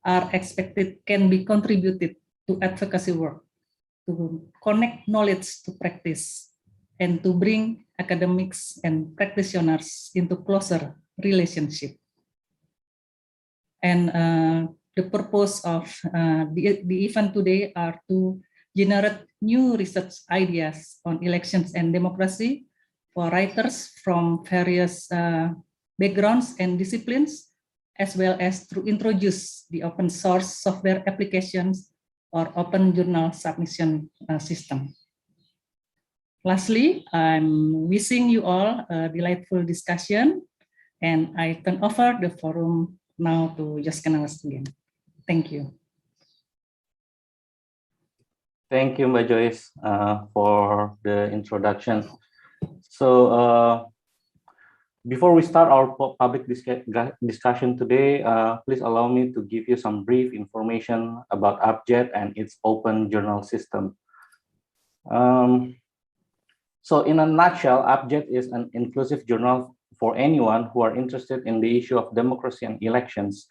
are expected can be contributed to advocacy work, to connect knowledge to practice, and to bring academics and practitioners into closer relationship. And the purpose of the event today are to generate new research ideas on elections and democracy for writers from various backgrounds and disciplines, as well as to introduce the open source software applications or open journal submission system. Lastly, I'm wishing you all a delightful discussion, and I turn over the forum now to Joskenalas again. Thank you. Thank you, Mbak Joyce, for the introduction. So before we start our public discussion today, please allow me to give you some brief information about Abjad and its open journal system. So in a nutshell, Abjad is an inclusive journal for anyone who are interested in the issue of democracy and elections.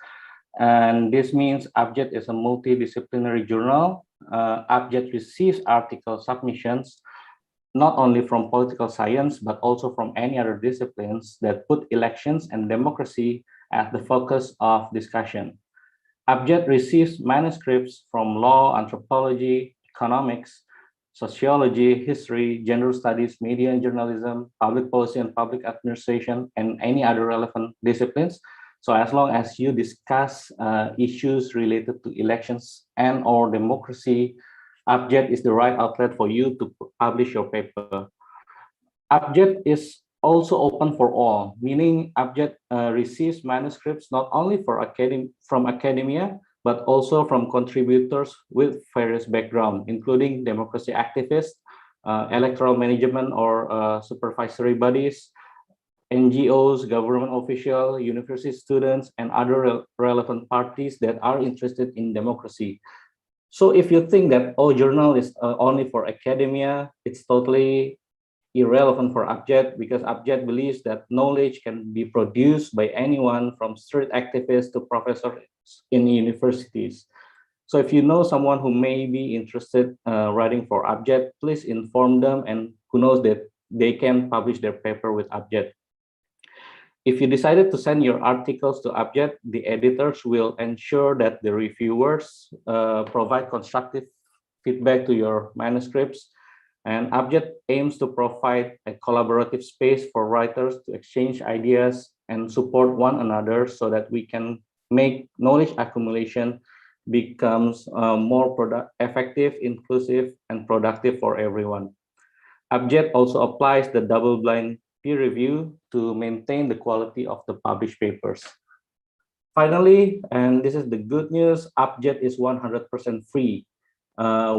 And this means Abjad is a multidisciplinary journal. Abjad receives article submissions not only from political science, but also from any other disciplines that put elections and democracy at the focus of discussion. Abjad receives manuscripts from law, anthropology, economics, sociology, history, gender studies, media and journalism, public policy and public administration, and any other relevant disciplines. So as long as you discuss issues related to elections and or democracy, Abjad is the right outlet for you to publish your paper. Abjad is also open for all, meaning Abjad receives manuscripts not only from academia, but also from contributors with various backgrounds, including democracy activists, electoral management or supervisory bodies, NGOs, government officials, university students, and other relevant parties that are interested in democracy. So if you think that journal is only for academia, it's totally irrelevant for Abjad, because Abjad believes that knowledge can be produced by anyone from street activists to professors in universities. So if you know someone who may be interested writing for Abjad, please inform them, and who knows that they can publish their paper with Abjad. If you decided to send your articles to Abjad, the editors will ensure that the reviewers provide constructive feedback to your manuscripts. And Abjad aims to provide a collaborative space for writers to exchange ideas and support one another, so that we can make knowledge accumulation becomes more effective, inclusive, and productive for everyone. Abjad also applies the double-blind peer review to maintain the quality of the published papers. Finally, and this is the good news, Abjad is 100% free.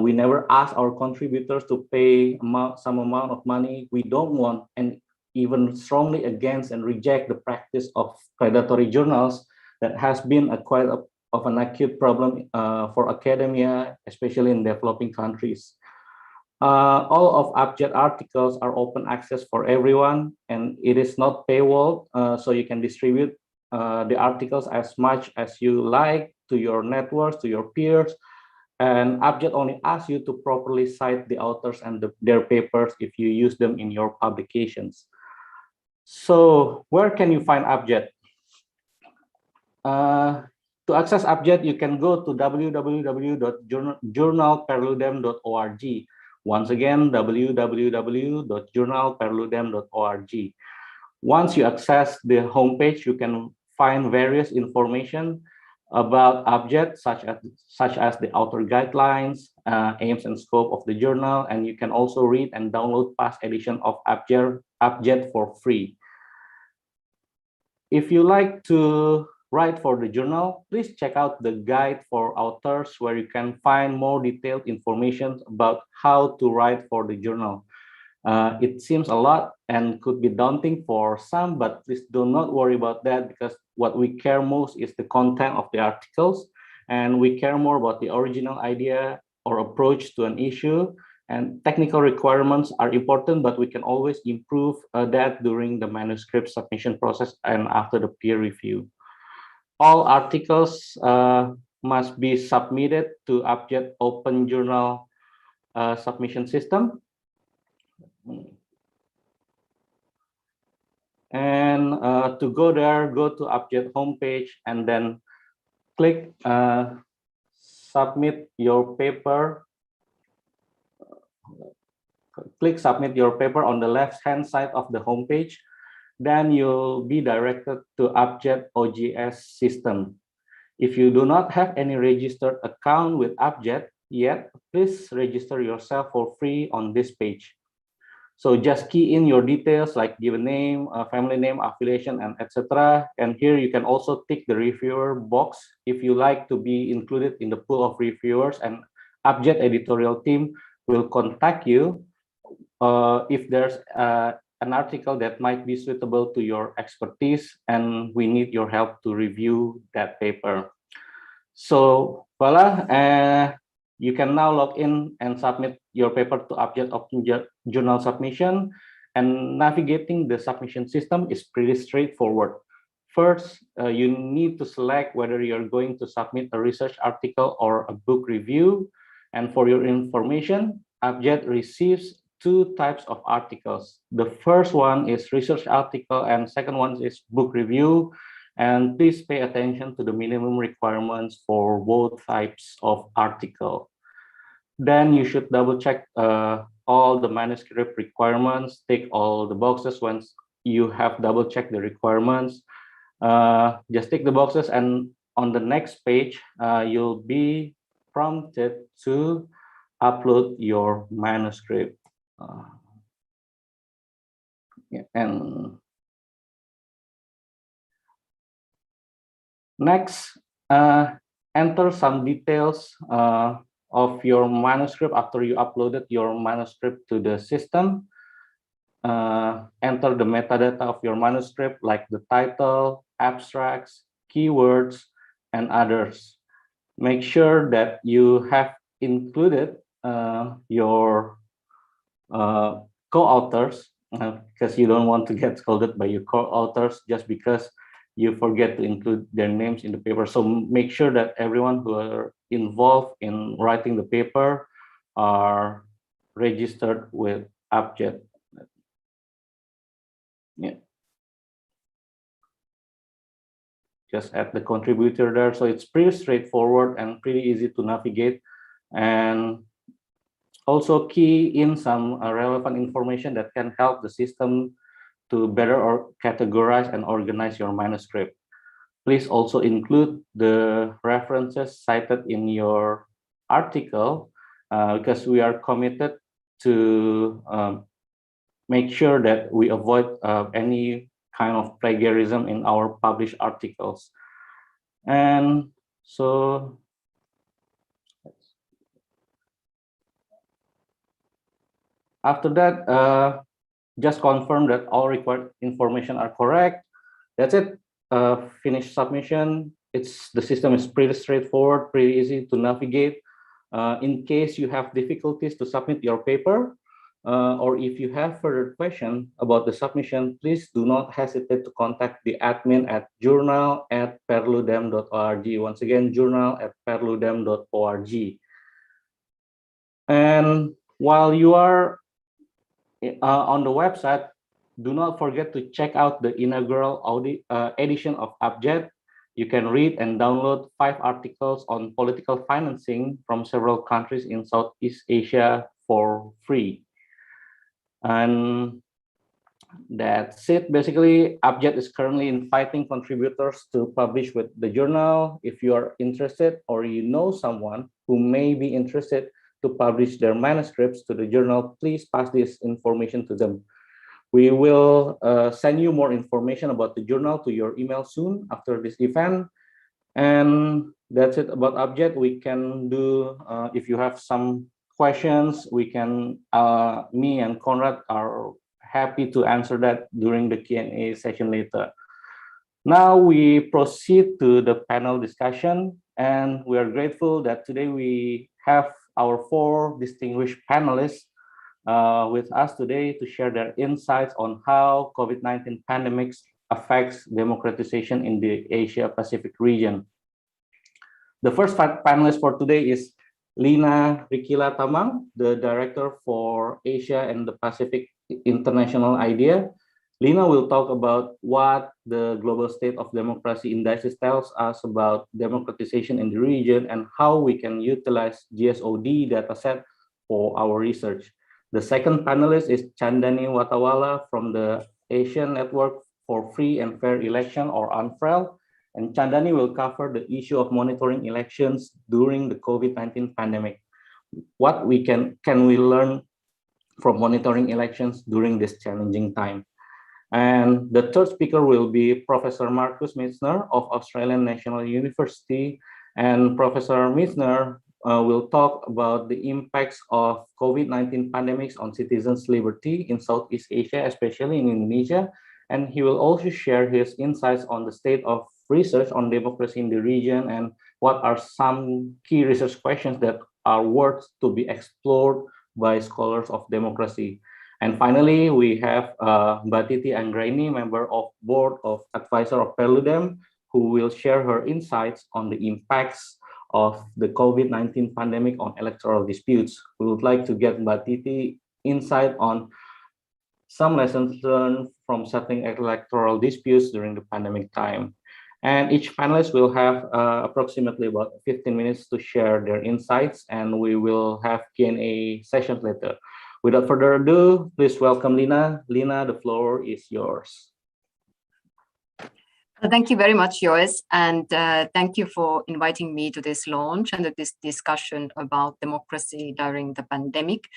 We never ask our contributors to pay some amount of money. We don't want, and even strongly against and reject, the practice of predatory journals that has been quite of an acute problem for academia, especially in developing countries. All of Abjad articles are open access for everyone, and it is not paywall, so you can distribute the articles as much as you like to your networks, to your peers. And Abjad only asks you to properly cite the authors and their papers if you use them in your publications. So where can you find Abjad? To access Abjad, you can go to www.journalperludem.org. Once again, www.journalperludem.org. Once you access the homepage, you can find various information about Abjad, such as the author guidelines, aims and scope of the journal, and you can also read and download past edition of Abjad for free. If you like to write for the journal, please check out the guide for authors, where you can find more detailed information about how to write for the journal. It seems a lot and could be daunting for some, but please do not worry about that, because what we care most is the content of the articles, and we care more about the original idea or approach to an issue. And technical requirements are important, but we can always improve that during the manuscript submission process and after the peer review. All articles must be submitted to Abject Open Journal submission system. And to go there, go to Abject homepage and then click submit your paper. Click submit your paper on the left-hand side of the homepage. Then you'll be directed to Abject OGS system. If you do not have any registered account with Abject yet, please register yourself for free on this page. So just key in your details like given name, family name, affiliation, and etc. And here you can also tick the reviewer box if you like to be included in the pool of reviewers, and Abject editorial team will contact you if there's an article that might be suitable to your expertise and we need your help to review that paper. So voila, you can now log in and submit your paper to Abject Open Journal submission. And navigating the submission system is pretty straightforward. First, you need to select whether you're going to submit a research article or a book review. And for your information, Abject receives two types of articles. The first one is research article and second one is book review. And please pay attention to the minimum requirements for both types of article. Then you should double check all the manuscript requirements, tick all the boxes once you have double checked the requirements. Just tick the boxes, and on the next page, you'll be prompted to upload your manuscript. And next, enter some details of your manuscript after you uploaded your manuscript to the system. Enter the metadata of your manuscript like the title, abstracts, keywords, and others. Make sure that you have included your co-authors because you don't want to get scolded by your co-authors just because you forget to include their names in the paper. So make sure that everyone who are involved in writing the paper are registered with Abject. Yeah. Just add the contributor there. So it's pretty straightforward and pretty easy to navigate. And also key in some relevant information that can help the system to better categorize and organize your manuscript. Please also include the references cited in your article because we are committed to make sure that we avoid any kind of plagiarism in our published articles. And so after that, just confirm that all required information are correct. That's it. Finish submission. The system is pretty straightforward, pretty easy to navigate. In case you have difficulties to submit your paper, or if you have further questions about the submission, please do not hesitate to contact the admin at journal@perludem.org. Once again, journal@perludem.org. And while you are on the website, do not forget to check out the inaugural edition of Abject. You can read and download 5 articles on political financing from several countries in Southeast Asia for free. And that's it. Basically, Abject is currently inviting contributors to publish with the journal. If you are interested or you know someone who may be interested to publish their manuscripts to the journal, please pass this information to them. We will send you more information about the journal to your email soon after this event. And that's it about Abject. We can do, if you have some questions, we can, me and Conrad are happy to answer that during the Q&A session later. Now we proceed to the panel discussion, and we are grateful that today we have our 4 distinguished panelists with us today to share their insights on how COVID-19 pandemic affects democratization in the Asia Pacific region. The first panelist for today is Lina Rikila Tamang, the Director for Asia and the Pacific International IDEA. Lina will talk about what the Global State of Democracy Indices tells us about democratization in the region and how we can utilize GSOD dataset for our research. The second panelist is Chandani Watawala from the Asian Network for Free and Fair Election, or UNFREL. And Chandani will cover the issue of monitoring elections during the COVID-19 pandemic. What can we learn from monitoring elections during this challenging time? And the third speaker will be Professor Marcus Misner of Australian National University. And Professor Misner will talk about the impacts of COVID-19 pandemics on citizens' liberty in Southeast Asia, especially in Indonesia. And he will also share his insights on the state of research on democracy in the region and what are some key research questions that are worth to be explored by scholars of democracy. And finally, we have Mbak Titi Anggraini, member of Board of Advisor of Perludem, who will share her insights on the impacts of the COVID-19 pandemic on electoral disputes. We would like to get Mbak Titi insight on some lessons learned from settling electoral disputes during the pandemic time. And each panelist will have approximately about 15 minutes to share their insights, and we will have Q&A sessions later. Without further ado, please welcome Lina. Lina, the floor is yours. Thank you very much, Joyce, and thank you for inviting me to this launch and to this discussion about democracy during the pandemic.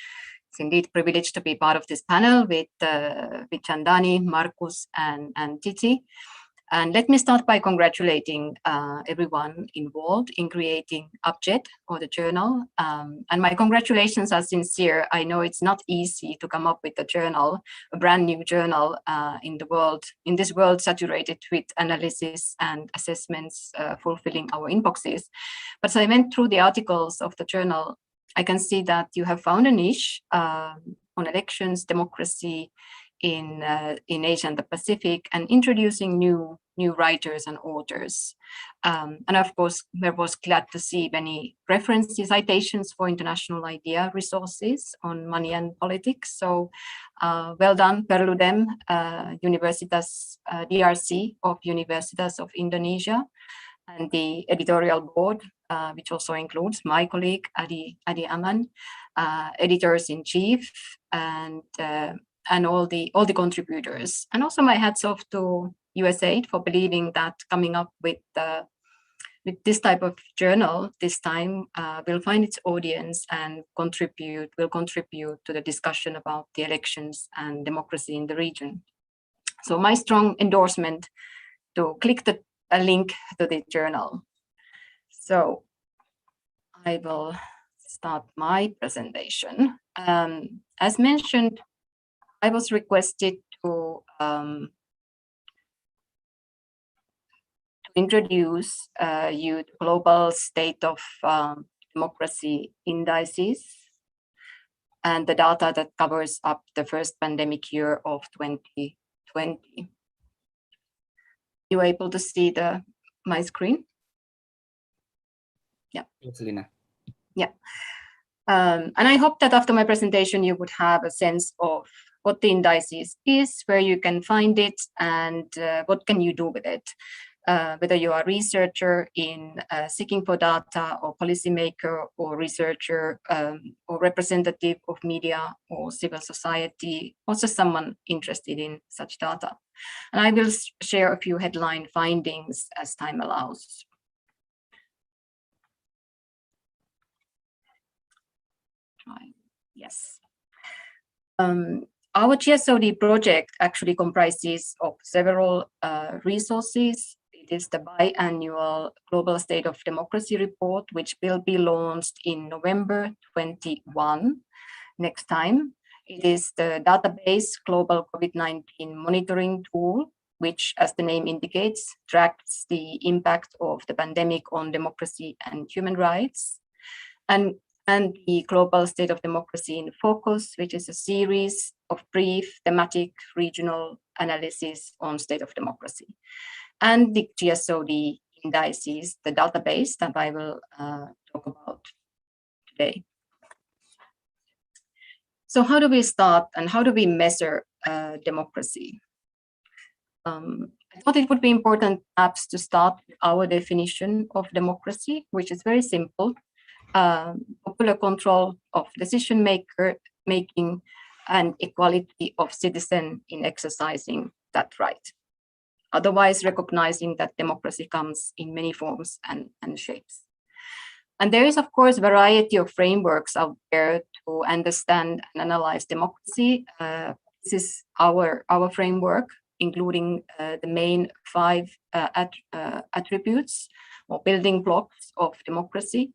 It's indeed a privilege to be part of this panel with Chandani, Marcus, and Titi. And let me start by congratulating everyone involved in creating Abjad, or the journal. And my congratulations are sincere. I know it's not easy to come up with a journal, a brand new journal in this world saturated with analysis and assessments fulfilling our inboxes. But as I went through the articles of the journal, I can see that you have found a niche on elections, democracy, in Asia and the Pacific, and introducing new writers and authors. And of course, I was glad to see many references, citations for international idea resources on money and politics. So well done, Perludem, Universitas DRC of Universitas of Indonesia, and the editorial board, which also includes my colleague, Adi Aman, editors-in-chief, and all the contributors. And also my hats off to USAID for believing that coming up with this type of journal this time will find its audience and will contribute to the discussion about the elections and democracy in the region. So my strong endorsement to click a link to the journal. So I will start my presentation. As mentioned, I was requested to introduce you to global state of democracy indices and the data that covers up the first pandemic year of 2020. You able to see my screen? Yeah. Yes, Lina. Yeah. And I hope that after my presentation, you would have a sense of what the indices is, where you can find it, and what can you do with it. Whether you are a researcher in seeking for data, or policymaker, or researcher, or representative of media or civil society, or just someone interested in such data. And I will share a few headline findings as time allows. Yes. Our GSOD project actually comprises of several resources. It is the biannual Global State of Democracy report, which will be launched in November 21 next time. It is the database Global COVID-19 Monitoring Tool, which, as the name indicates, tracks the impact of the pandemic on democracy and human rights. And the Global State of Democracy in Focus, which is a series of brief thematic regional analysis on state of democracy. And the GSOD indices, the database that I will talk about today. So how do we start and how do we measure democracy? I thought it would be important perhaps to start with our definition of democracy, which is very simple. Popular control of decision making and equality of citizen in exercising that right. Otherwise recognizing that democracy comes in many forms and shapes. And there is, of course, variety of frameworks out there to understand and analyze democracy. This is our framework, including the main 5 attributes or building blocks of democracy: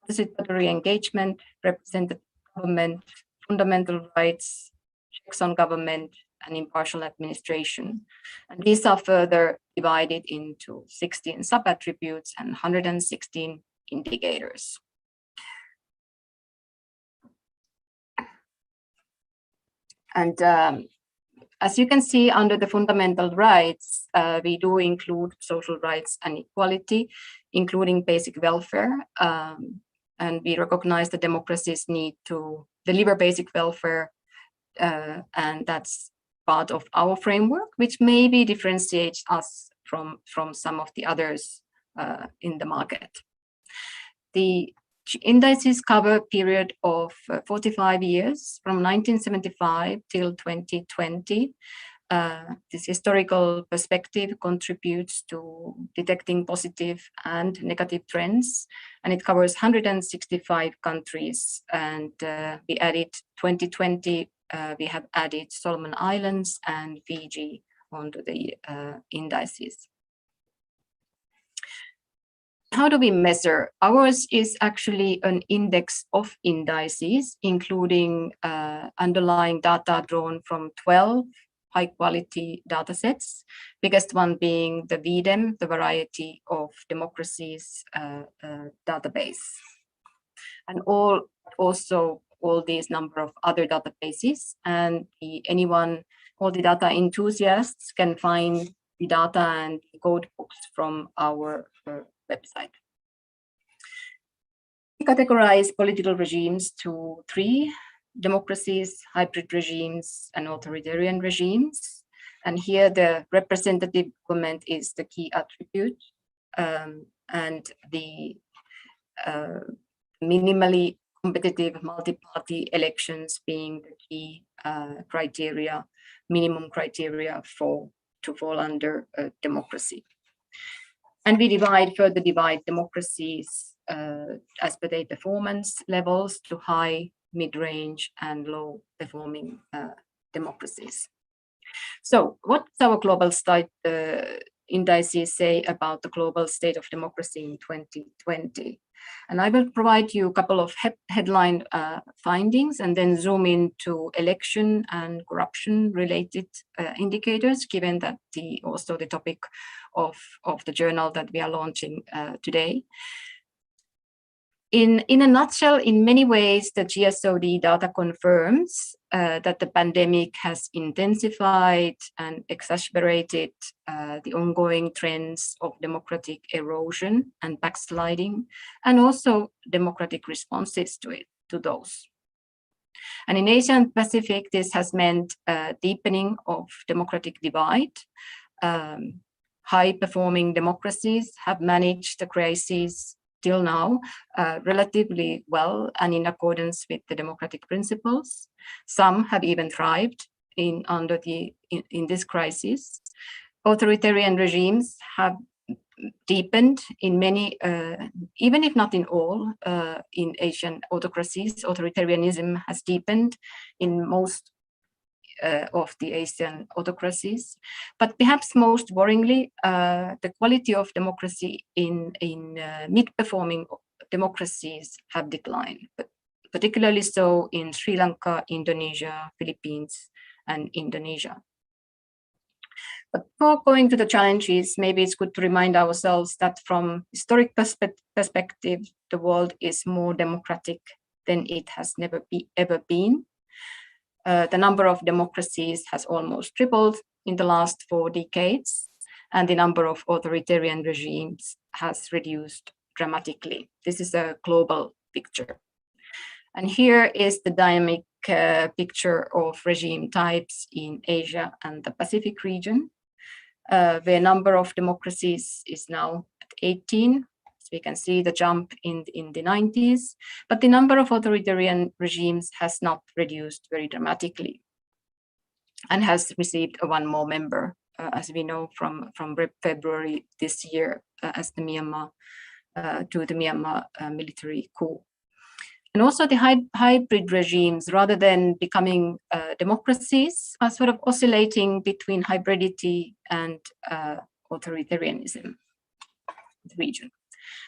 participatory engagement, representative government, fundamental rights, checks on government, and impartial administration. And these are further divided into 16 sub-attributes and 116 indicators. And as you can see, under the fundamental rights, we do include social rights and equality, including basic welfare. And we recognize the democracy's need to deliver basic welfare, and that's part of our framework, which maybe differentiates us from some of the others in the market. The indices cover a period of 45 years, from 1975 till 2020. This historical perspective contributes to detecting positive and negative trends, and it covers 165 countries. And we added 2020, we have added Solomon Islands and Fiji onto the indices. How do we measure? Ours is actually an index of indices, including underlying data drawn from 12 high-quality data sets, biggest one being the VDEM, the Variety of Democracies database. And also all these number of other databases, and all the data enthusiasts can find the data and code books from our website. We categorize political regimes to 3: democracies, hybrid regimes, and authoritarian regimes. And here the representative government is the key attribute, and the minimally competitive multi-party elections being the key criteria, minimum criteria to fall under democracy. And we further divide democracies as per their performance levels to high, mid-range, and low-performing democracies. So what does our global state indices say about the global state of democracy in 2020? And I will provide you a couple of headline findings and then zoom into election and corruption-related indicators, given that also the topic of the journal that we are launching today. In a nutshell, in many ways, the GSOD data confirms that the pandemic has intensified and exacerbated the ongoing trends of democratic erosion and backsliding, and also democratic responses to those. And in Asia and Pacific, this has meant a deepening of democratic divide. High-performing democracies have managed the crisis till now relatively well and in accordance with the democratic principles. Some have even thrived in this crisis. Authoritarian regimes have deepened in many, even if not in all, in Asian autocracies. Authoritarianism has deepened in most of the Asian autocracies, but perhaps most worryingly, the quality of democracy in mid-performing democracies have declined, but particularly so in Sri Lanka, Indonesia, Philippines, and Indonesia. But before going to the challenges, maybe it's good to remind ourselves that from historic perspective, the world is more democratic than it has ever been. The number of democracies has almost tripled in the last 4 decades, and the number of authoritarian regimes has reduced dramatically. This is a global picture. And here is the dynamic picture of regime types in Asia and the Pacific region, where number of democracies is now at 18. So we can see the jump in the 90s, but the number of authoritarian regimes has not reduced very dramatically and has received one more member, as we know from February this year, as the Myanmar military coup. And also the hybrid regimes, rather than becoming democracies, are sort of oscillating between hybridity and authoritarianism in the region.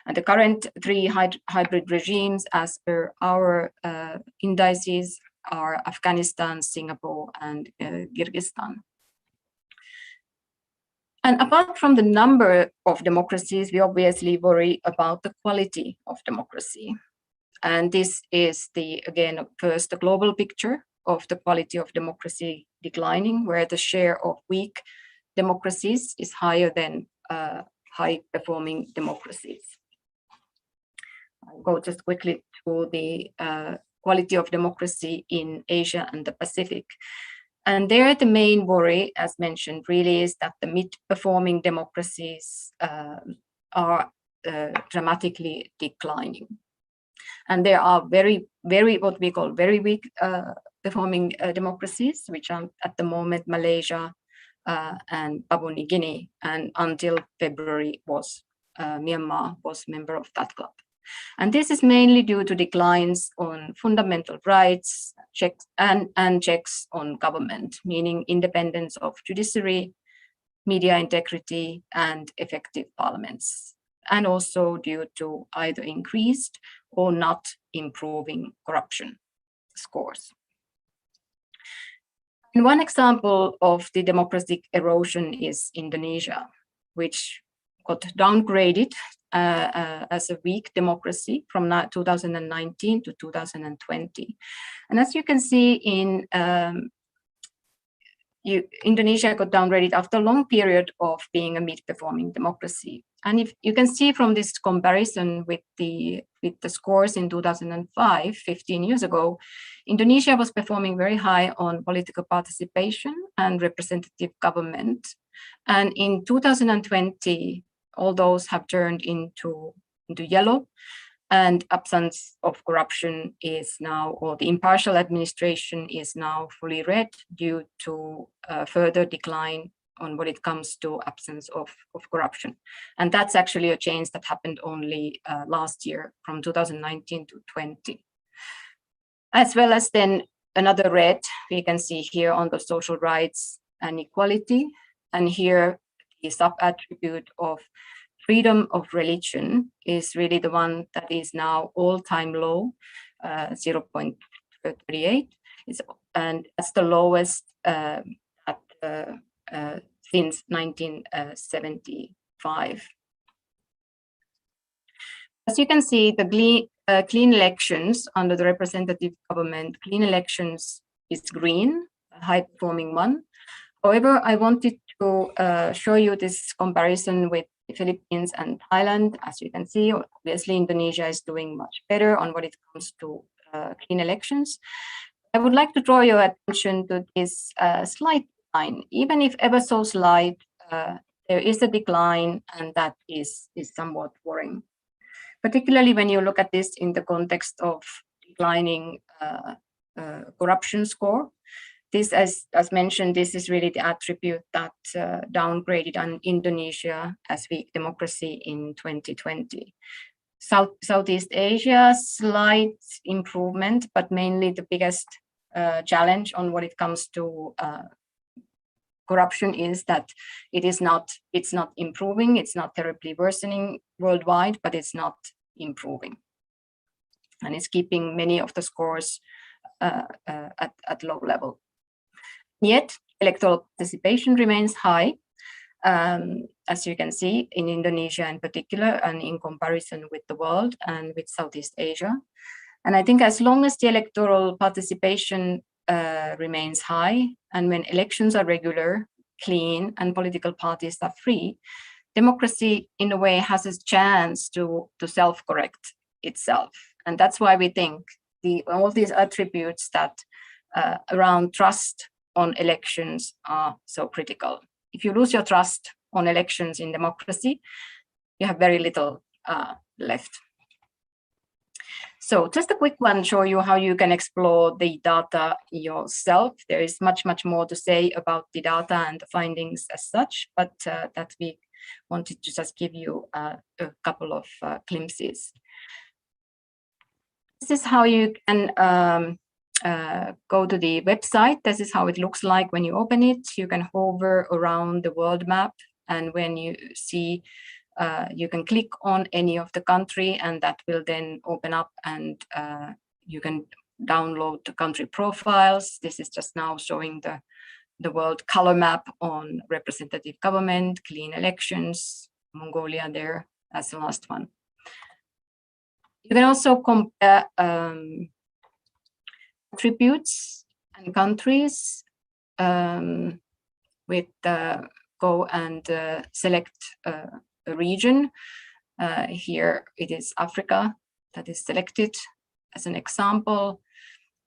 And the current three hybrid regimes, as per our indices, are Afghanistan, Singapore, and Kyrgyzstan. And apart from the number of democracies, we obviously worry about the quality of democracy. And this is again, first the global picture of the quality of democracy declining, where the share of weak democracies is higher than high-performing democracies. I'll go just quickly to the quality of democracy in Asia and the Pacific. And there, the main worry, as mentioned, really is that the mid-performing democracies are dramatically declining. And there are what we call very weak performing democracies, which are at the moment Malaysia and Papua New Guinea, and until February Myanmar was member of that club. And this is mainly due to declines on fundamental rights, checks on government, meaning independence of judiciary, media integrity, and effective parliaments, and also due to either increased or not improving corruption scores. And one example of the democratic erosion is Indonesia, which got downgraded as a weak democracy from 2019 to 2020. And as you can see, Indonesia got downgraded after a long period of being a mid-performing democracy. And if you can see from this comparison with the scores in 2005, 15 years ago, Indonesia was performing very high on political participation and representative government. And in 2020, all those have turned into yellow, and absence of corruption is now, or the impartial administration is now fully red due to further decline on what it comes to absence of corruption. And that's actually a change that happened only last year from 2019 to 20. As well as then another red, we can see here on the social rights and equality. And here the sub-attribute of freedom of religion is really the one that is now all-time low, 0.38. And that's the lowest since 1975. As you can see, the clean elections under the representative government, clean elections is green, a high-performing one. However, I wanted to show you this comparison with the Philippines and Thailand. As you can see, obviously Indonesia is doing much better on what it comes to clean elections. I would like to draw your attention to this slight decline. Even if ever so slight, there is a decline, and that is somewhat worrying. Particularly when you look at this in the context of declining corruption score. This, as mentioned, this is really the attribute that downgraded Indonesia as weak democracy in 2020. Southeast Asia, slight improvement, but mainly the biggest challenge on what it comes to corruption is that it's not improving, it's not terribly worsening worldwide, but it's not improving. And it's keeping many of the scores at low level. Yet, electoral participation remains high, as you can see in Indonesia in particular, and in comparison with the world and with Southeast Asia. And I think as long as the electoral participation remains high, and when elections are regular, clean, and political parties are free, democracy in a way has a chance to self-correct itself. And that's why we think all these attributes that around trust on elections are so critical. If you lose your trust on elections in democracy, you have very little left. So just a quick one, show you how you can explore the data yourself. There is much, much more to say about the data and the findings as such, but that we wanted to just give you a couple of glimpses. This is how you can go to the website. This is how it looks like when you open it. You can hover around the world map, and when you see you can click on any of the country, and that will then open up, and you can download the country profiles. This is just now showing the world color map on representative government, clean elections, Mongolia there as the last one. You can also compare attributes and countries with go and select a region. Here it is Africa that is selected as an example,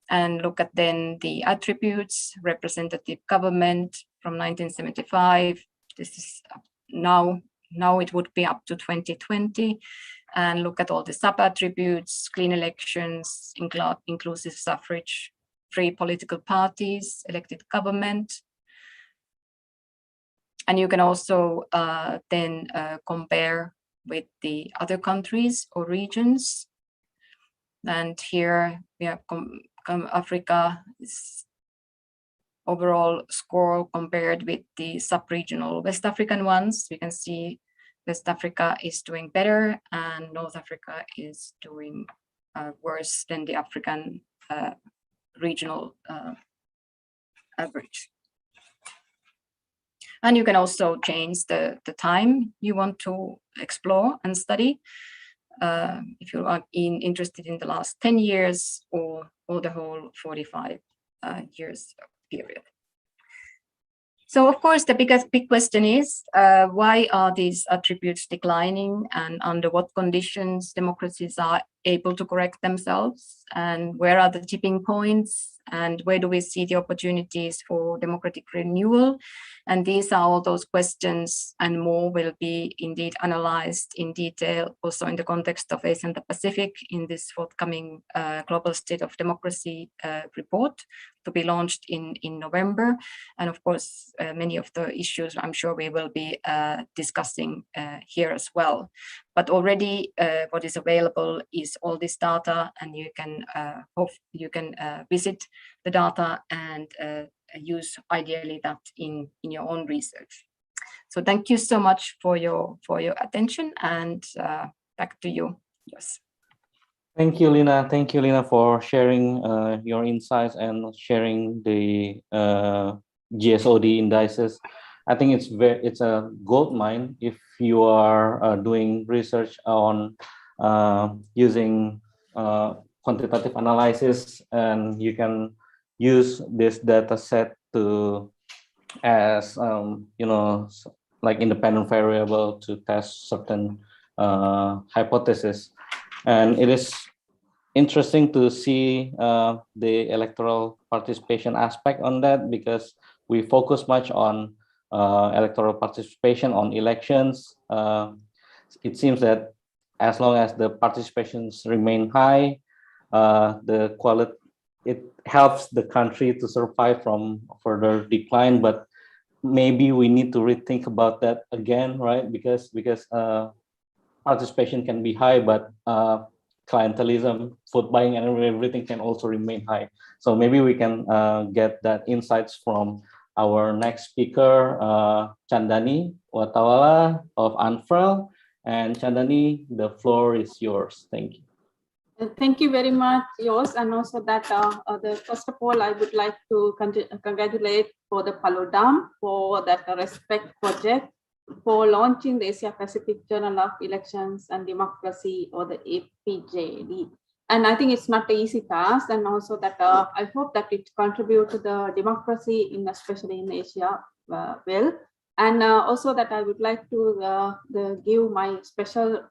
and look at then the attributes, representative government from 1975. This is now it would be up to 2020, and look at all the sub-attributes, clean elections, inclusive suffrage, free political parties, elected government. And you can also then compare with the other countries or regions. And here we have Africa is overall score compared with the sub-regional West African ones. We can see West Africa is doing better and North Africa is doing worse than the African regional average. And you can also change the time you want to explore and study. If you are interested in the last 10 years or the whole 45 years period. So of course, the big question is, why are these attributes declining, and under what conditions democracies are able to correct themselves, and where are the tipping points, and where do we see the opportunities for democratic renewal? And these are all those questions and more will be indeed analyzed in detail, also in the context of Asia and the Pacific in this forthcoming Global State of Democracy report to be launched in November. And of course, many of the issues I'm sure we will be discussing here as well. But already what is available is all this data, and you can visit the data and use ideally that in your own research. So thank you so much for your attention, and back to you. Yes. Thank you, Lina. Thank you, Lina, for sharing your insights and sharing the GSOD indices. I think it's a gold mine if you are doing research on using quantitative analysis, and you can use this data set to as like independent variable to test certain hypotheses. And it is interesting to see the electoral participation aspect on that, because we focus much on electoral participation on elections. It seems that as long as the participations remain high, the quality, it helps the country to survive from further decline. But maybe we need to rethink about that again, right? Because participation can be high, but clientelism, vote buying, and everything can also remain high. So maybe we can get that insights from our next speaker, Chandani Watawala of Untitled. And Chandani, the floor is yours. Thank you. Thank you very much, Jos, and also that first of all, I would like to congratulate for the Palu Dam for that Respect project for launching the Asia Pacific Journal of Elections and Democracy, or the APJD. And I think it's not an easy task, and also that I hope that it contributes to the democracy, especially in Asia, well. And also that I would like to give my special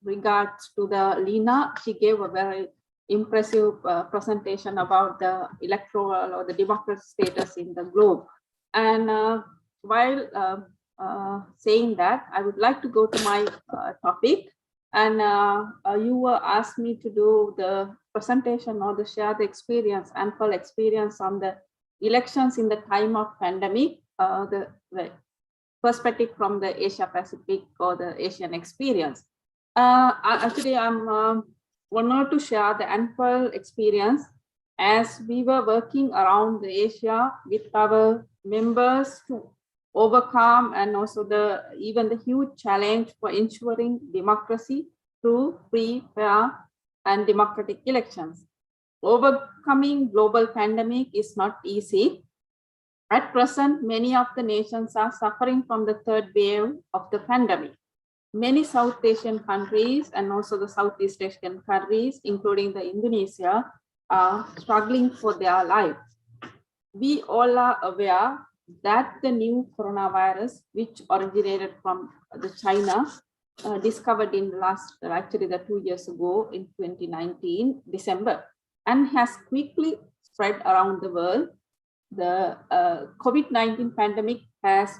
regards to the Lena. She gave a very impressive presentation about the electoral or the democracy status in the globe. And while saying that, I would like to go to my topic. And you were asked me to do the presentation or to share the experience, ample experience on the elections in the time of pandemic, the perspective from the Asia Pacific or the Asian experience. Actually, I'm honored to share the ample experience as we were working around the Asia with our members to overcome and also even the huge challenge for ensuring democracy through free, fair, and democratic elections. Overcoming global pandemic is not easy. At present, many of the nations are suffering from the third wave of the pandemic. Many South Asian countries and also the Southeast Asian countries, including the Indonesia, are struggling for their lives. We all are aware that the new coronavirus, which originated from the China, discovered in actually 2 years ago in 2019, December, and has quickly spread around the world. The COVID-19 pandemic has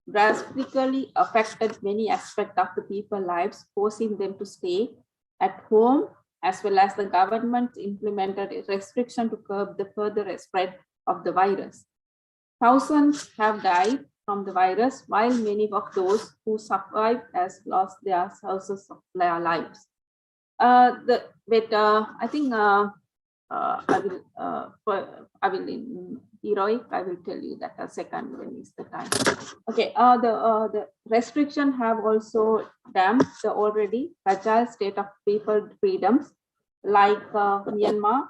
drastically affected many aspects of the people's lives, forcing them to stay at home, as well as the government implemented a restriction to curb the further spread of the virus. Thousands have died from the virus, while many of those who survived has lost their sources of their lives. I think I will in heroic. I will tell you that a second when is the time. Okay. The restriction have also damped the already fragile state of people freedoms, like Myanmar,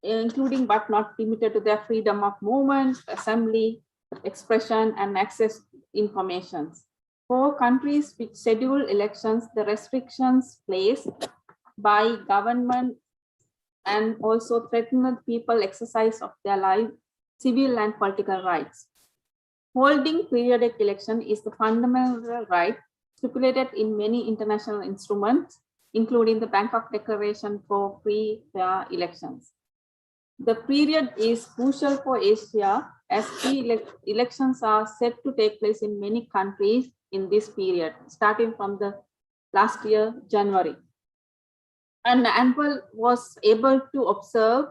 including but not limited to their freedom of movement, assembly, expression, and access information. For countries which schedule elections, the restrictions placed by government and also threaten the people exercise of their life, civil and political rights. Holding periodic election is the fundamental right stipulated in many international instruments, including the Bangkok Declaration for Free, Fair Elections. The period is crucial for Asia as elections are set to take place in many countries in this period, starting from the last year, January. And ANPL was able to observe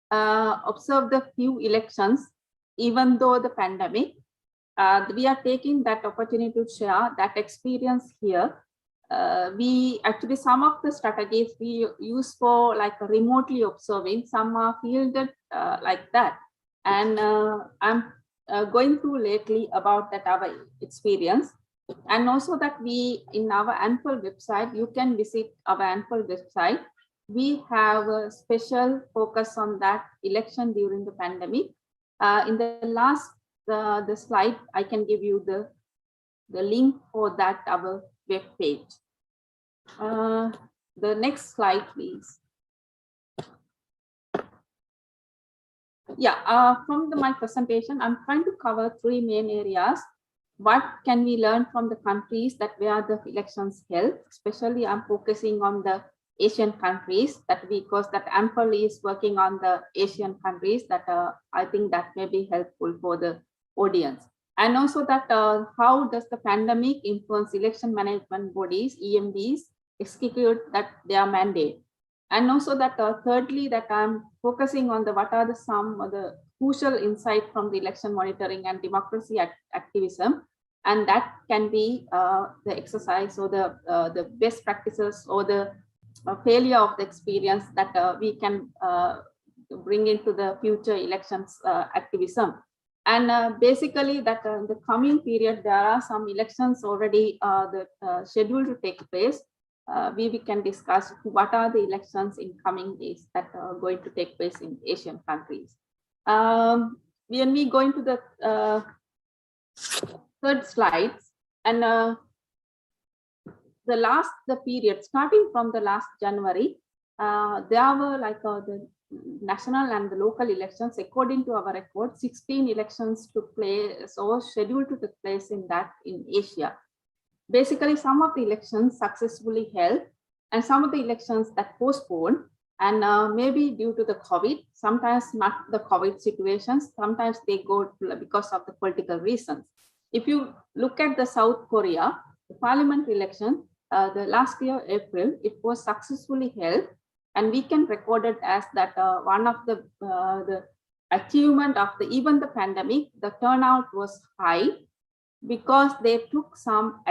the few elections, even though the pandemic. We are taking that opportunity to share that experience here. We actually, some of the strategies we use for like remotely observing, some are fielded like that. And I'm going through lately about that our experience. And also that we, in our ANPL website, you can visit our ANPL website. We have a special focus on that election during the pandemic. In the last, the slide, I can give you the link for that, our web page. The next slide, please. Yeah, from my presentation, I'm trying to cover 3 main areas. What can we learn from the countries that where the elections held? Especially, I'm focusing on the Asian countries, that because that ANPL is working on the Asian countries, that I think that may be helpful for the audience. And also that how does the pandemic influence election management bodies, EMBs, execute that their mandate? And also that thirdly, that I'm focusing on the what are the some of the crucial insight from the election monitoring and democracy activism, and that can be the exercise or the best practices or the failure of the experience that we can bring into the future elections activism. And basically that in the coming period, there are some elections already scheduled to take place. We can discuss what are the elections in coming days that are going to take place in Asian countries. When we go into the third slides, and the period starting from the last January, there were like the national and the local elections, according to our record, 16 elections took place or scheduled to take place in Asia. Basically, some of the elections successfully held and some of the elections that postponed, and maybe due to the COVID, sometimes not the COVID situations, sometimes they go because of the political reasons. If you look at the South Korea, the parliament election, the last year, April, it was successfully held, and we can record it as that one of the achievement of even the pandemic, the turnout was high because they took some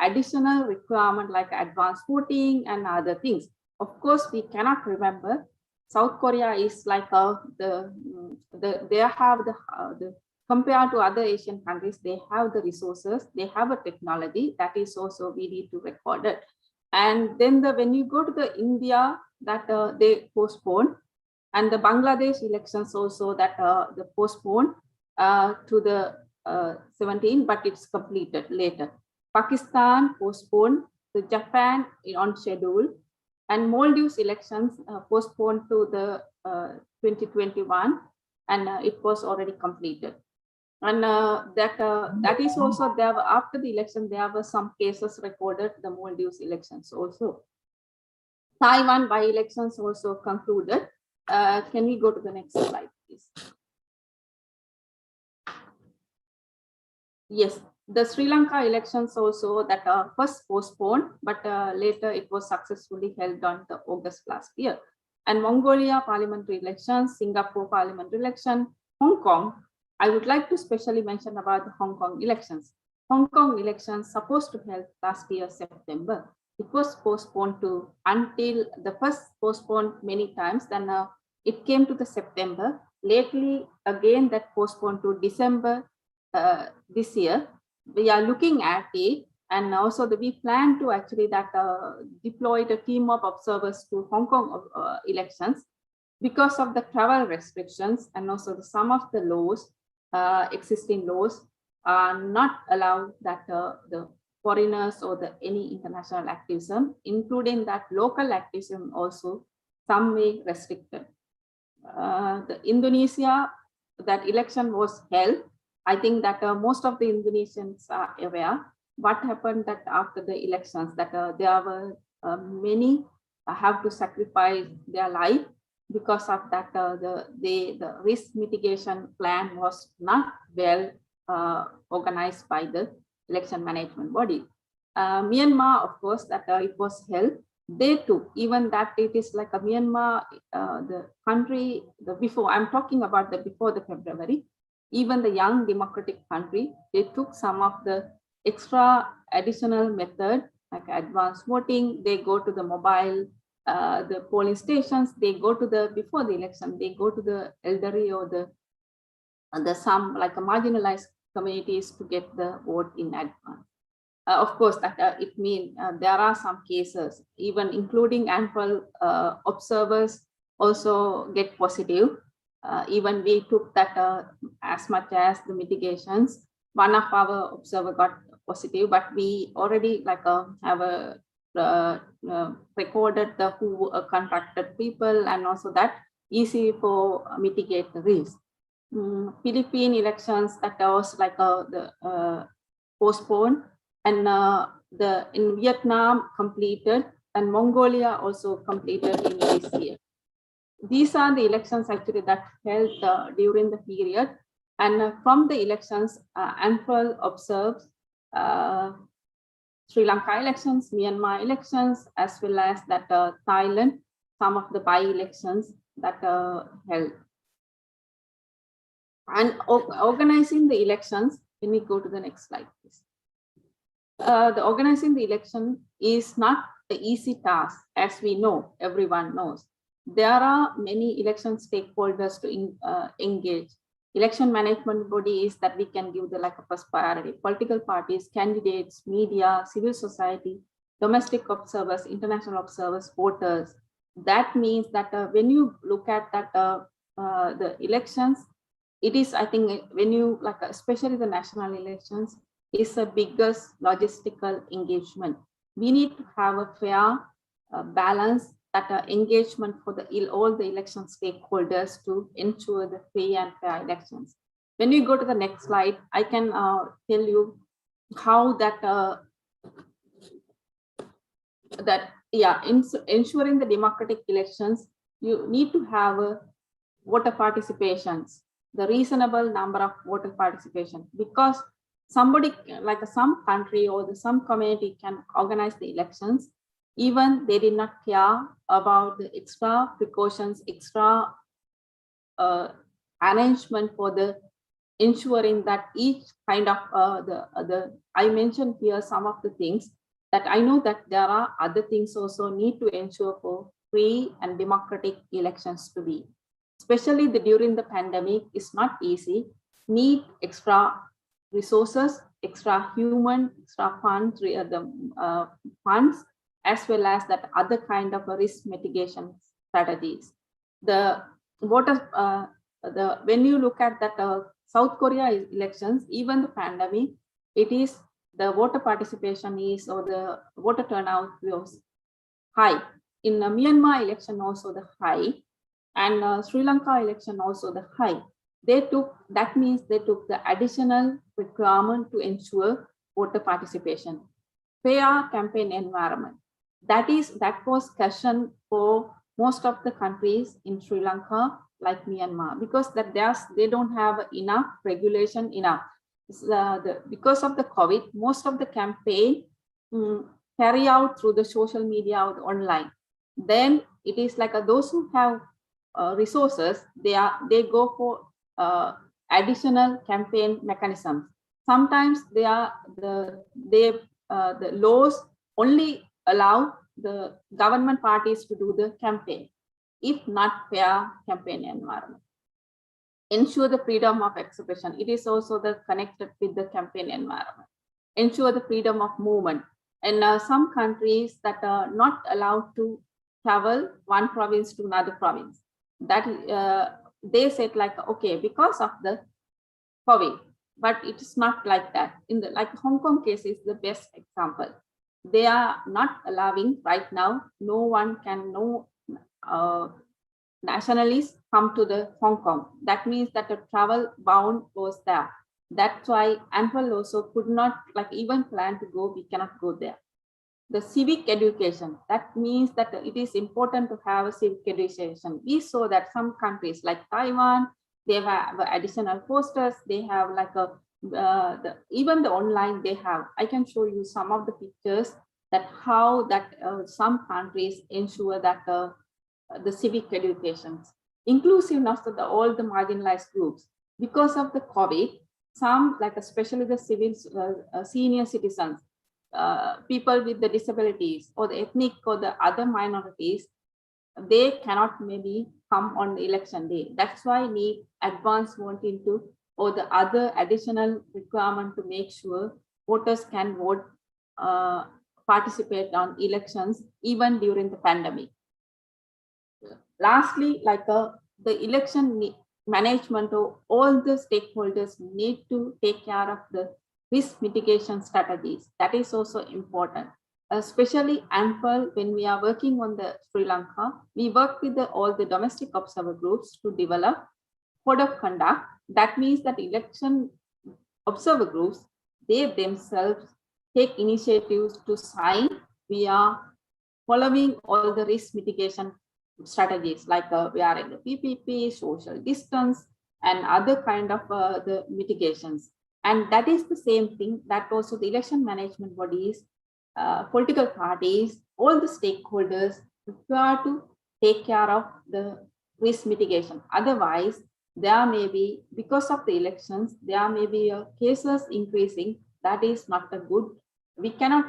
additional requirement like advanced voting and other things. Of course, we cannot remember South Korea is like they have the compared to other Asian countries, they have the resources, they have a technology that is also we need to record it. And then when you go to the India, that they postponed, and the Bangladesh elections also that the postponed to the 17, but it's completed later. Pakistan postponed, to Japan on schedule, and Maldives elections postponed to the 2021, and it was already completed. And that is also there. After the election, there were some cases recorded, the Maldives elections also. Taiwan by-elections also concluded. Can we go to the next slide, please? Yes, the Sri Lanka elections also that first postponed, but later it was successfully held on the August last year. And Mongolia parliamentary elections, Singapore parliamentary election, Hong Kong. I would like to specially mention about the Hong Kong elections. Hong Kong elections supposed to held last year, September. It was postponed to until the first postponed many times, then it came to the September. Lately, again, that postponed to December this year. We are looking at it, and also we plan to actually deploy a team of observers to Hong Kong elections because of the travel restrictions, and also some of the laws, existing laws, are not allowed that the foreigners or any international activism, including that local activism also, some may restricted. The Indonesia, that election was held. I think that most of the Indonesians are aware what happened that after the elections, that there were many have to sacrifice their life because of that the risk mitigation plan was not well organized by the election management body. Myanmar, of course, that it was held. They took, even that it is like a Myanmar, the country, before, I'm talking about before the February, even the young democratic country, they took some of the extra additional method like advanced voting. They go to the mobile, the polling stations, they go to before the election, they go to the elderly or the some like a marginalized communities to get the vote in advance. Of course, that it means there are some cases, even including ample observers also get positive. Even we took that as much as the mitigations. One of our observer got positive, but we already have recorded who contacted people, and also that easy for mitigate the risk. Philippine elections that was postponed, and in Vietnam completed, and Mongolia also completed in this year. These are the elections actually that held during the period, and from the elections, ample observes Sri Lanka elections, Myanmar elections, as well as that Thailand, some of the by-elections that held. And organizing the elections, can we go to the next slide, please? The organizing the election is not the easy task, as we know, everyone knows. There are many election stakeholders to engage. Election management body is that we can give the first priority. Political parties, candidates, media, civil society, domestic observers, international observers, voters. That means that when you look at that the elections, it is, I think, when you especially the national elections, is the biggest logistical engagement. We need to have a fair balance that engagement for all the election stakeholders to ensure the free and fair elections. When we go to the next slide, I can tell you how ensuring the democratic elections, you need to have voter participations, the reasonable number of voter participation, because somebody like some country or some community can organize the elections, even they did not care about the extra precautions, extra arrangement for the ensuring that each kind of I mentioned here some of the things that I know that there are other things also need to ensure for free and democratic elections to be, especially during the pandemic is not easy, need extra resources, extra human, extra funds, funds, as well as that other kind of risk mitigation strategies. The voter, when you look at that South Korea elections, even the pandemic, it is the voter participation is or the voter turnout was high. In Myanmar election also the high, and Sri Lanka election also the high. That means they took the additional requirement to ensure voter participation. Fair campaign environment. That was question for most of the countries in Sri Lanka, like Myanmar, because they don't have enough regulation, because of the COVID, most of the campaign carry out through the social media or online. Then it is like those who have resources, they go for additional campaign mechanisms. Sometimes the laws only allow the government parties to do the campaign, if not fair campaign environment. Ensure the freedom of expression. It is also connected with the campaign environment. Ensure the freedom of movement. And some countries that are not allowed to travel one province to another province, that they said like, okay, because of the COVID, but it is not like that. Like Hong Kong case is the best example. They are not allowing right now, no one can know nationalists come to the Hong Kong. That means that the travel bound was there. That's why Ample also could not even plan to go, we cannot go there. The civic education, that means that it is important to have a civic education. We saw that some countries like Taiwan, they have additional posters, they have even the online they have. I can show you some of the pictures that how that some countries ensure that the civic educations, inclusiveness of all the marginalized groups. Because of the COVID, some especially the civils, senior citizens, people with the disabilities or the ethnic or the other minorities, they cannot maybe come on the election day. That's why need advance voting or the other additional requirement to make sure voters can vote, participate on elections even during the pandemic. Lastly, the election management of all the stakeholders need to take care of the risk mitigation strategies. That is also important, especially Ample. When we are working on the Sri Lanka, we work with all the domestic observer groups to develop code of conduct. That means that election observer groups, they themselves take initiatives to sign. We are following all the risk mitigation strategies like we are in the PPP, social distance, and other kind of the mitigations. And that is the same thing that also the election management bodies, political parties, all the stakeholders require to take care of the risk mitigation. Otherwise, there may be, because of the elections, there may be cases increasing. That is not a good. We cannot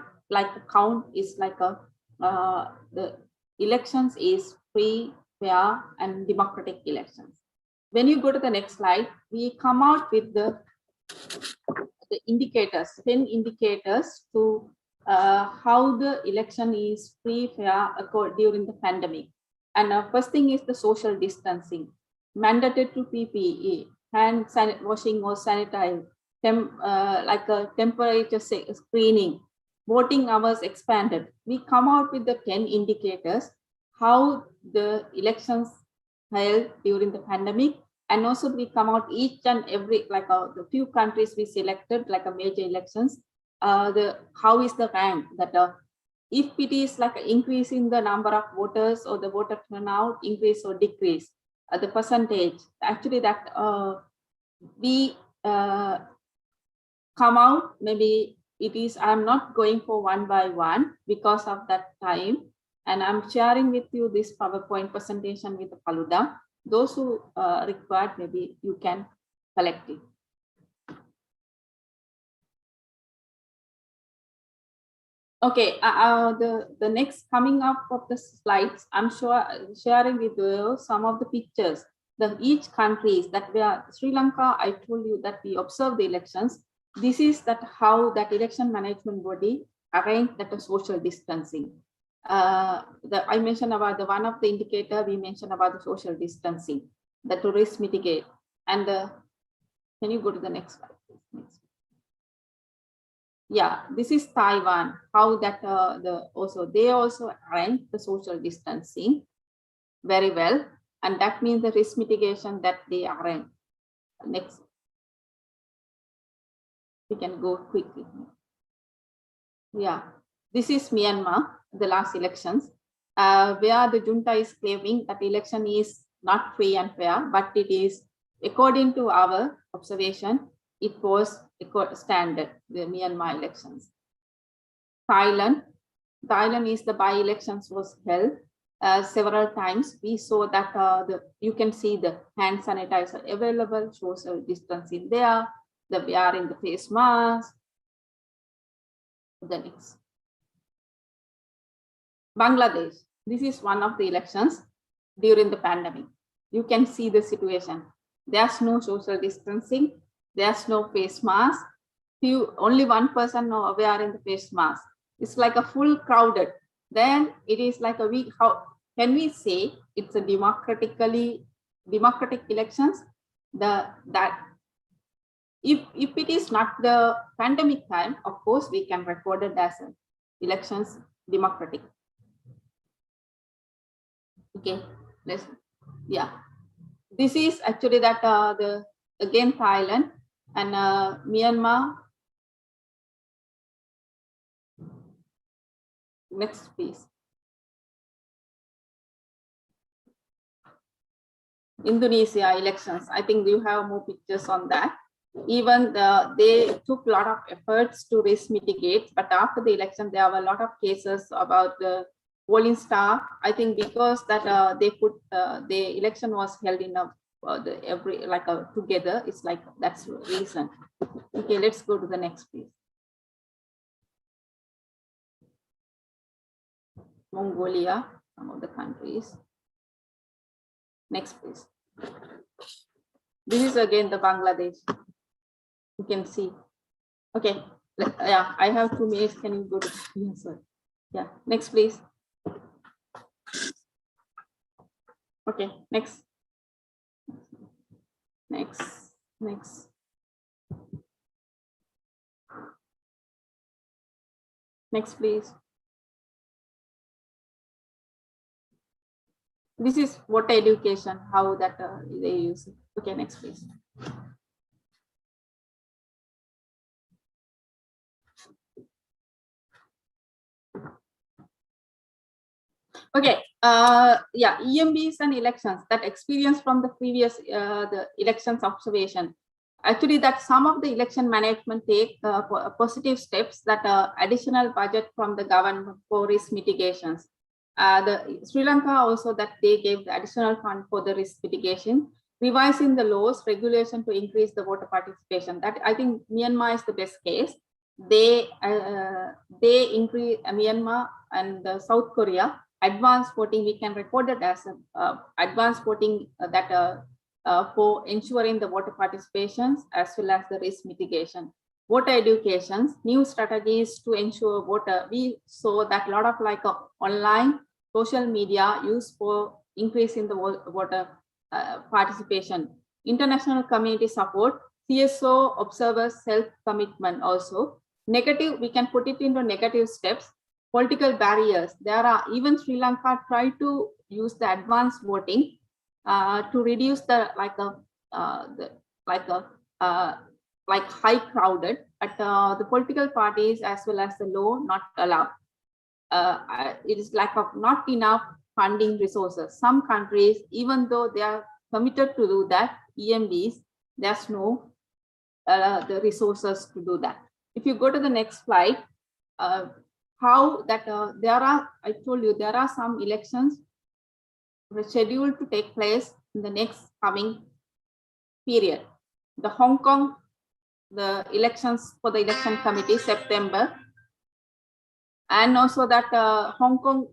count is the elections is free, fair, and democratic elections. When you go to the next slide, we come out with the indicators, 10 indicators to how the election is free, fair during the pandemic. And first thing is the social distancing, mandated to PPE, hand washing or sanitize, temperature screening, voting hours expanded. We come out with the 10 indicators, how the elections held during the pandemic, and also we come out each and every, like the few countries we selected, like a major elections, how is the rank that if it is like an increase in the number of voters or the voter turnout increase or decrease, the percentage, actually that we come out, maybe it is, I'm not going for one by one because of that time, and I'm sharing with you this PowerPoint presentation with the Paluda. Those who required, maybe you can collect it. Okay, the next coming up of the slides, I'm sure sharing with you some of the pictures. Each countries that we are, Sri Lanka, I told you that we observe the elections. This is that how that election management body arranged that social distancing. I mentioned about the one of the indicator, we mentioned about the social distancing, the tourist mitigate. And can you go to the next slide, please? Next. Yeah, this is Taiwan, how that they also arrange the social distancing very well, and that means the risk mitigation that they arrange. Next, we can go quickly. Yeah, this is Myanmar, the last elections, where the junta is claiming that election is not free and fair, but it is, according to our observation, it was standard, the Myanmar elections. Thailand is the by-elections was held several times. We saw that you can see the hand sanitizer available, social distancing there, the wearing the face mask. The next. Bangladesh, this is one of the elections during the pandemic. You can see the situation. There's no social distancing. There's no face mask. Only one person wearing the face mask. It's like a full crowded. Then it is like a week. How can we say it's a democratic elections? If it is not the pandemic time, of course we can record it as elections democratic. Okay, this is actually that again Thailand and Myanmar. Next, please. Indonesia elections. I think you have more pictures on that. Even they took a lot of efforts to risk mitigate, but after the election, there were a lot of cases about the polling staff. I think because that the election was held in together. It's like that's the reason. Okay, let's go to the next, please. Mongolia, some of the countries. Next, please. This is again the Bangladesh. You can see. Okay, yeah, I have 2 minutes. Can you go to the answer? Yeah, next, please. Okay, next. Next. Next, please. This is water education, how that they use it. Okay, next, please. Okay, yeah, EMBs and elections, that experience from the previous the elections observation. Actually, that some of the election management take positive steps, that additional budget from the government for risk mitigations. The Sri Lanka also that they gave the additional fund for the risk mitigation, revising the laws, regulation to increase the voter participation. That I think Myanmar is the best case. They increase Myanmar and South Korea. Advanced voting, we can record it as advanced voting for ensuring the voter participations as well as the risk mitigation. Voter education, new strategies to ensure voter. We saw that a lot of online social media used for increasing the voter participation. International community support, CSO observers self-commitment also. Negative, we can put it into negative steps. political barriers. There are even Sri Lanka try to use the advanced voting to reduce the high crowded, but the political parties as well as the law not allowed. It is lack of not enough funding resources. Some countries, even though they are committed to do that, EMDs, there's no the resources to do that. If you go to the next slide, how that there are, I told you, there are some elections scheduled to take place in the next coming period. The Hong Kong, the elections for the election committee, September, and also that Hong Kong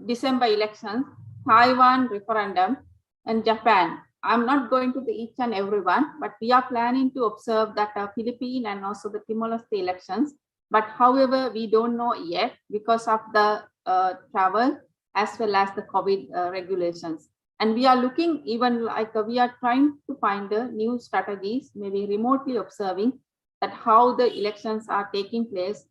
December elections, Taiwan referendum, and Japan. I'm not going to each and every one, but we are planning to observe that Philippines and also the Timor-Leste elections. But however, we don't know yet because of the travel as well as the COVID regulations. And we are looking even like we are trying to find new strategies, maybe remotely observing that how the elections are taking place,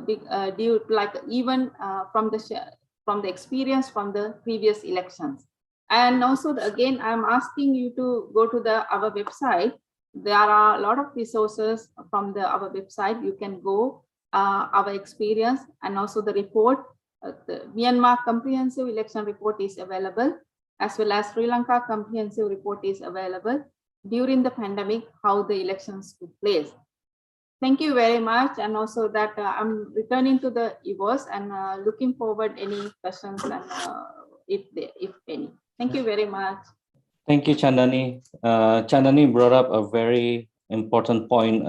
due like even from the experience from the previous elections. And also again, I'm asking you to go to our website. There are a lot of resources from our website. You can go our experience and also the report. The Myanmar Comprehensive Election Report is available, as well as Sri Lanka Comprehensive Report is available during the pandemic, how the elections took place. Thank you very much. And also that I'm returning to the EVOS and looking forward any questions and if any. Thank you very much. Thank you, Chandani. Chandani brought up a very important point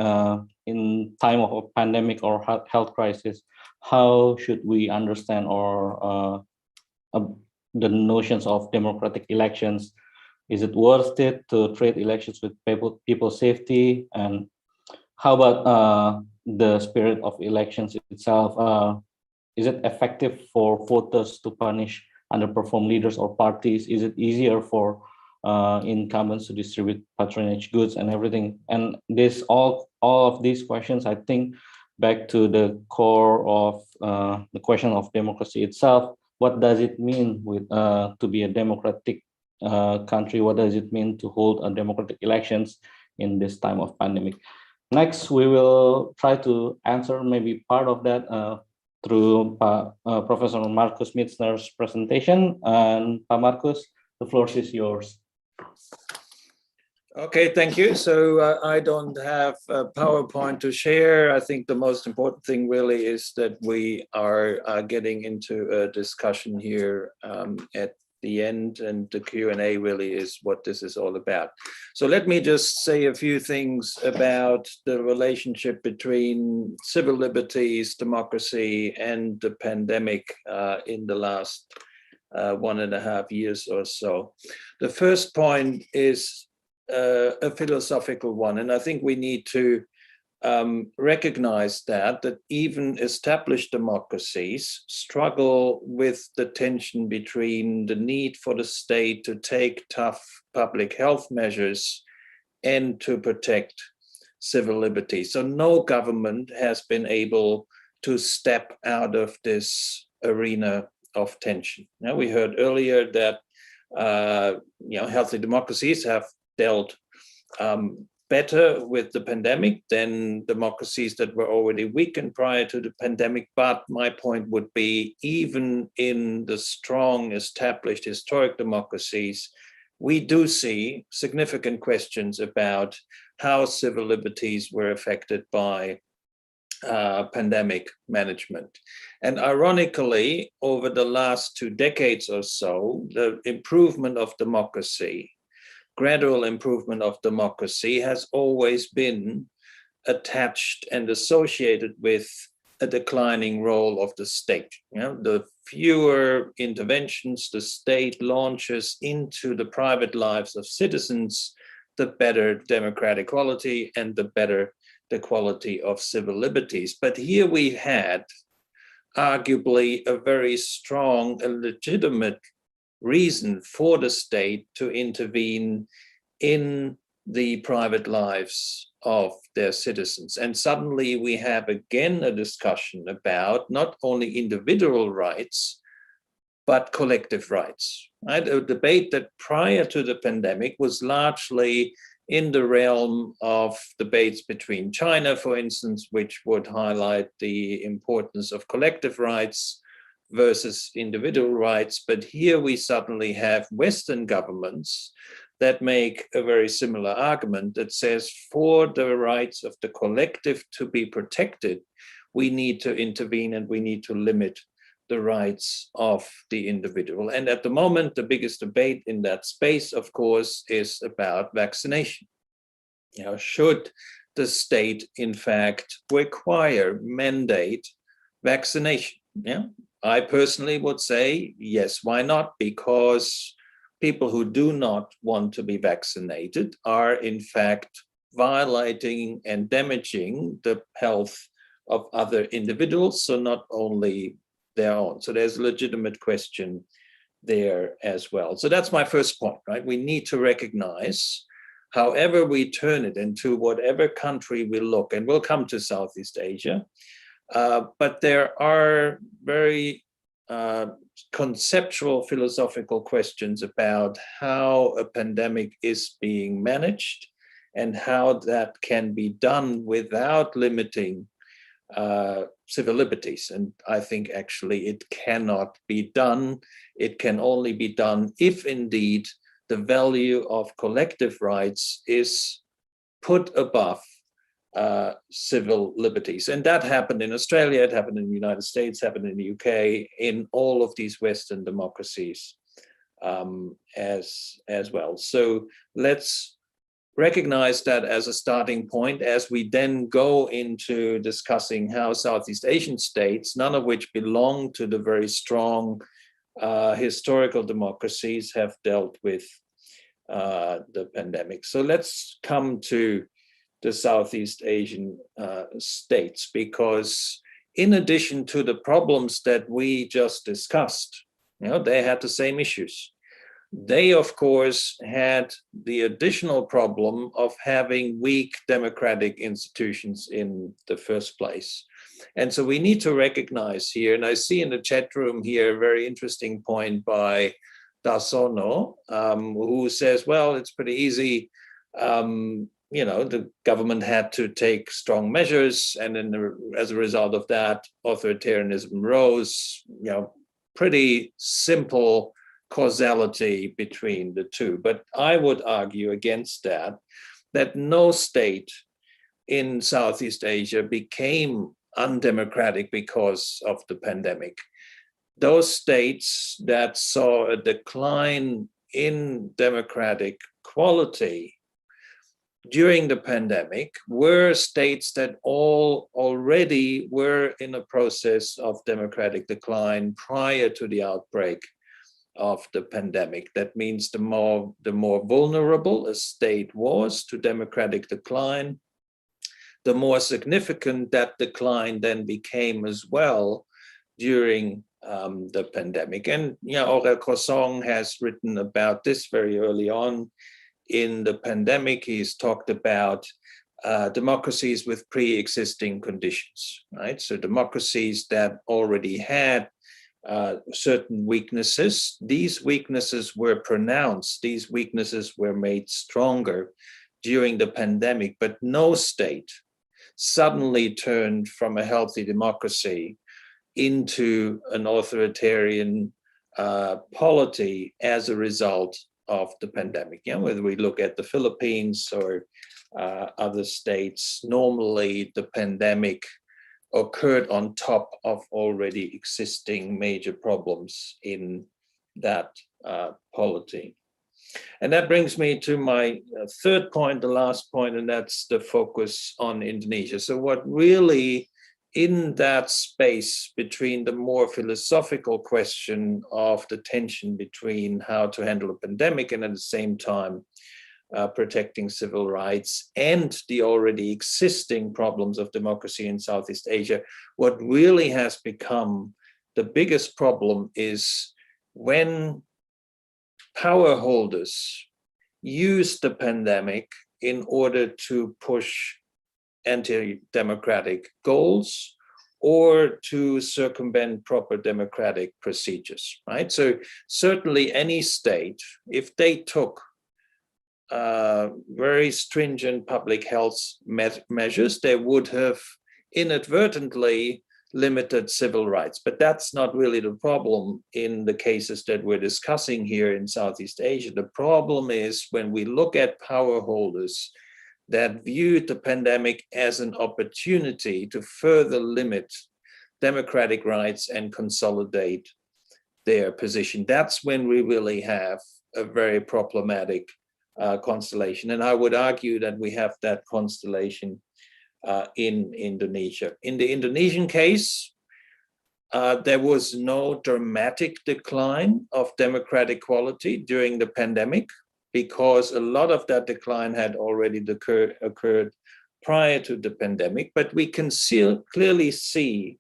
in time of a pandemic or health crisis. How should we understand or the notions of democratic elections? Is it worth it to trade elections with people's safety? And how about the spirit of elections itself? Is it effective for voters to punish underperform leaders or parties? Is it easier for incumbents to distribute patronage goods and everything? And this all of these questions, I think, back to the core of the question of democracy itself. What does it mean with to be a democratic country? What does it mean to hold a democratic elections in this time of pandemic? Next, we will try to answer maybe part of that through Professor Marcus Mitzner's presentation. And Marcus, the floor is yours. Okay, thank you. So I don't have a PowerPoint to share. I think the most important thing really is that we are getting into a discussion here at the end, and the Q&A really is what this is all about. So let me just say a few things about the relationship between civil liberties, democracy, and the pandemic in the last 1.5 years or so. The first point is a philosophical one, and I think we need to recognize that even established democracies struggle with the tension between the need for the state to take tough public health measures and to protect civil liberties. So no government has been able to step out of this arena of tension. Now, we heard earlier that healthy democracies have dealt better with the pandemic than democracies that were already weakened prior to the pandemic. But my point would be, even in the strong, established, historic democracies, we do see significant questions about how civil liberties were affected by pandemic management. And ironically, over the last 2 decades or so, the improvement of democracy, gradual improvement of democracy, has always been attached and associated with a declining role of the state. The fewer interventions the state launches into the private lives of citizens, the better democratic quality and the better the quality of civil liberties. But here we had arguably a very strong and legitimate reason for the state to intervene in the private lives of their citizens. And suddenly we have again a discussion about not only individual rights, but collective rights, right? A debate that prior to the pandemic was largely in the realm of debates between China, for instance, which would highlight the importance of collective rights versus individual rights. But here we suddenly have Western governments that make a very similar argument that says for the rights of the collective to be protected, we need to intervene and we need to limit the rights of the individual. And at the moment, the biggest debate in that space, of course, is about vaccination. You know, should the state, in fact, mandate vaccination? Yeah, I personally would say, yes, why not? Because people who do not want to be vaccinated are, in fact, violating and damaging the health of other individuals, so not only their own. So there's a legitimate question there as well. So that's my first point, right? We need to recognize, however we turn it into whatever country we look, and we'll come to Southeast Asia, but there are very conceptual philosophical questions about how a pandemic is being managed and how that can be done without limiting civil liberties. And I think actually it cannot be done. It can only be done if indeed the value of collective rights is put above civil liberties. And that happened in Australia, it happened in the United States, happened in the UK, in all of these Western democracies as well. So let's recognize that as a starting point as we then go into discussing how Southeast Asian states, none of which belong to the very strong historical democracies, have dealt with the pandemic. So let's come to the Southeast Asian states, because in addition to the problems that we just discussed, you know, they had the same issues. They, of course, had the additional problem of having weak democratic institutions in the first place. And so we need to recognize here, and I see in the chat room here a very interesting point by Dasono, who says, well, it's pretty easy. You know, the government had to take strong measures, and then as a result of that, authoritarianism rose. You know, pretty simple causality between the two. But I would argue against that no state in Southeast Asia became undemocratic because of the pandemic. Those states that saw a decline in democratic quality during the pandemic were states that all already were in a process of democratic decline prior to the outbreak of the pandemic. That means the more vulnerable a state was to democratic decline, the more significant that decline then became as well during the pandemic. And you know, Aurel Kosong has written about this very early on in the pandemic. He's talked about democracies with pre-existing conditions, right? So democracies that already had certain weaknesses. These weaknesses were pronounced, these weaknesses were made stronger during the pandemic, but no state suddenly turned from a healthy democracy into an authoritarian polity as a result of the pandemic. You know, whether we look at the Philippines or other states, normally the pandemic occurred on top of already existing major problems in that polity. And that brings me to my third point, the last point, and that's the focus on Indonesia. So what really in that space between the more philosophical question of the tension between how to handle a pandemic and at the same time protecting civil rights and the already existing problems of democracy in Southeast Asia, what really has become the biggest problem is when power holders use the pandemic in order to push anti-democratic goals or to circumvent proper democratic procedures, right? So certainly any state, if they took very stringent public health measures, they would have inadvertently limited civil rights. But that's not really the problem in the cases that we're discussing here in Southeast Asia. The problem is when we look at power holders that viewed the pandemic as an opportunity to further limit democratic rights and consolidate their position. That's when we really have a very problematic constellation. And I would argue that we have that constellation in Indonesia. In the Indonesian case, there was no dramatic decline of democratic quality during the pandemic, because a lot of that decline had already occurred prior to the pandemic. But we can clearly see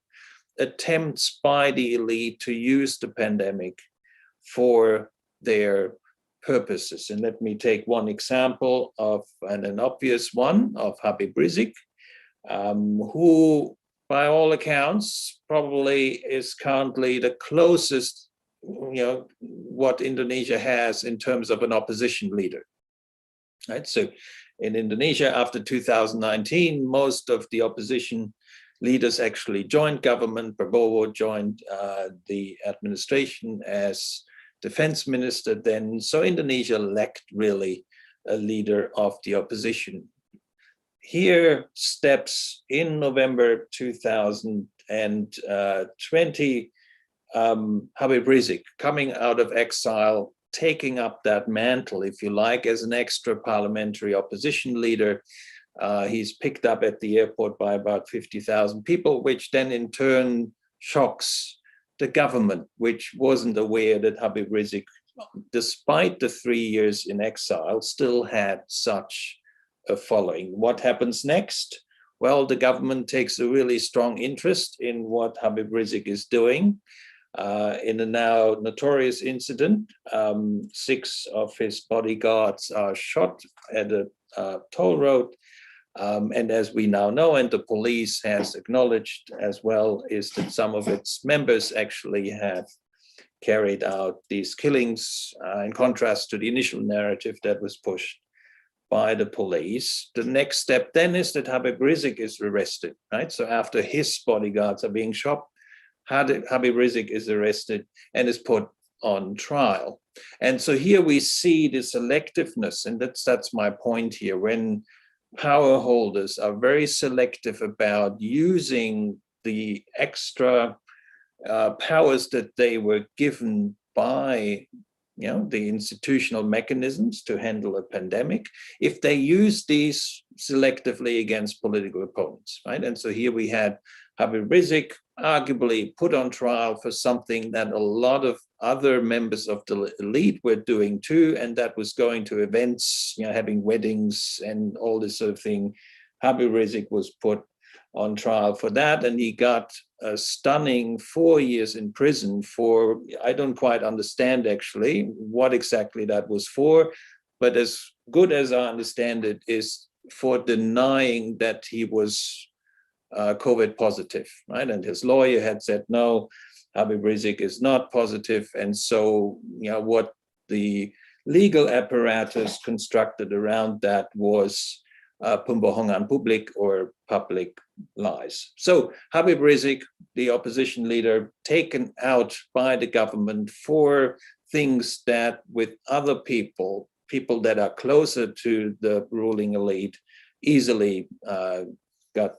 attempts by the elite to use the pandemic for their purposes. And let me take one example of, and an obvious one, of Habib Rizik, who, by all accounts, probably is currently the closest, what Indonesia has in terms of an opposition leader, right? So in Indonesia, after 2019, most of the opposition leaders actually joined government. Prabowo joined the administration as defense minister then. So Indonesia lacked really a leader of the opposition. Here steps in November 2020, Habib Rizik, coming out of exile, taking up that mantle, if you like, as an extra parliamentary opposition leader. He's picked up at the airport by about 50,000 people, which then in turn shocks the government, which wasn't aware that Habib Rizik, despite the 3 years in exile, still had such a following. What happens next? Well, the government takes a really strong interest in what Habib Rizik is doing. In a now notorious incident, 6 of his bodyguards are shot at a toll road. And as we now know, and the police has acknowledged as well, is that some of its members actually have carried out these killings, in contrast to the initial narrative that was pushed by the police. The next step then is that Habib Rizik is arrested, right? So after his bodyguards are being shot, Habib Rizik is arrested and is put on trial. And so here we see the selectiveness, and that's my point here. When power holders are very selective about using the extra powers that they were given by the institutional mechanisms to handle a pandemic, if they use these selectively against political opponents, right? And so here we had Habib Rizik arguably put on trial for something that a lot of other members of the elite were doing too, and that was going to events, having weddings and all this sort of thing. Habib Rizik was put on trial for that, and he got a stunning 4 years in prison for, I don't quite understand actually what exactly that was for, but as good as I understand it, is for denying that he was COVID positive, right? And his lawyer had said, no, Habib Rizik is not positive. And so, what the legal apparatus constructed around that was pembohongan publik, or public lies. So Habib Rizik, the opposition leader, taken out by the government for things that with other people that are closer to the ruling elite, easily got